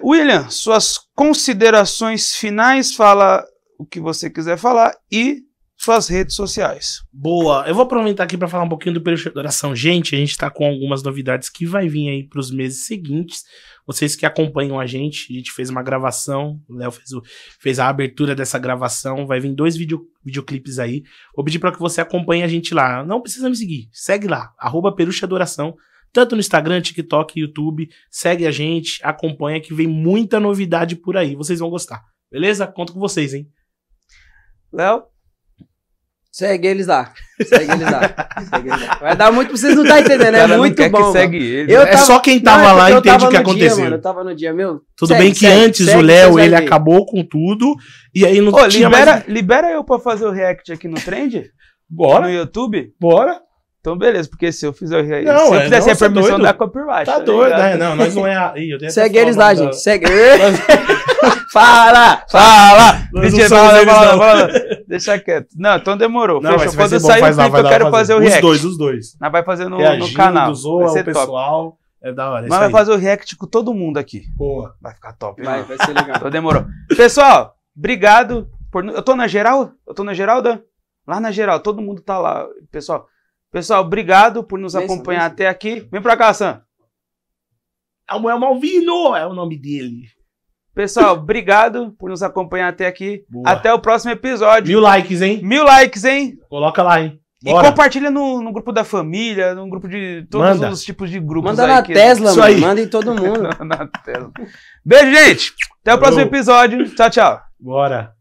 William, suas considerações finais, fala o que você quiser falar e suas redes sociais. Boa, eu vou aproveitar aqui para falar um pouquinho do Perucha de Oração. Gente, a gente tá com algumas novidades que vai vir aí para os meses seguintes. Vocês que acompanham a gente fez uma gravação, o Léo fez a abertura dessa gravação, vai vir 2 videoclipes aí. Vou pedir para que você acompanhe a gente lá. Não precisa me seguir, segue lá, @Perucha de Oração. Tanto no Instagram, TikTok, YouTube. Segue a gente, acompanha que vem muita novidade por aí. Vocês vão gostar. Beleza? Conto com vocês, hein? Léo? Segue eles lá. Segue eles lá. Vai dar muito pra vocês não tá entendendo. É muito bom. Que segue ele. Só quem tava lá entende o que aconteceu. Dia, mano, eu tava no dia, meu. Tudo bem que antes o Léo, ele acabou com tudo. E aí não tinha libera eu pra fazer o react aqui no Trend? Bora. No YouTube? Bora. Então, beleza, porque se eu fizer o react, não, se eu fizesse a permissão da copyright. Tá doido, né? Não, nós não é. Segue eles lá, gente. Segue. Fala! Mentira, fala. Deixa quieto. Não, então demorou. Não, fechou. Quando sair o clipe, eu quero fazer o react. Os dois. Nós vai fazer no canal. Vai ser top. É da hora. Mas vai fazer o react com todo mundo aqui. Boa. Vai ficar top. Vai ser legal. Então demorou. Pessoal, obrigado. Eu tô na geral? Dan? Lá na geral, todo mundo tá lá. Pessoal, obrigado por nos acompanhar até aqui. Vem pra cá, Sam. Samuel Malvino é o nome dele. Pessoal, obrigado por nos acompanhar até aqui. Boa. Até o próximo episódio. 1000 likes, hein? 1000 likes, hein? Coloca lá, hein? Bora. E compartilha no grupo da família, no grupo de todos os tipos de grupos. Manda na Tesla, mano. Manda em todo mundo. Na Tesla. Beijo, gente. Até o próximo episódio. Tchau, tchau. Bora.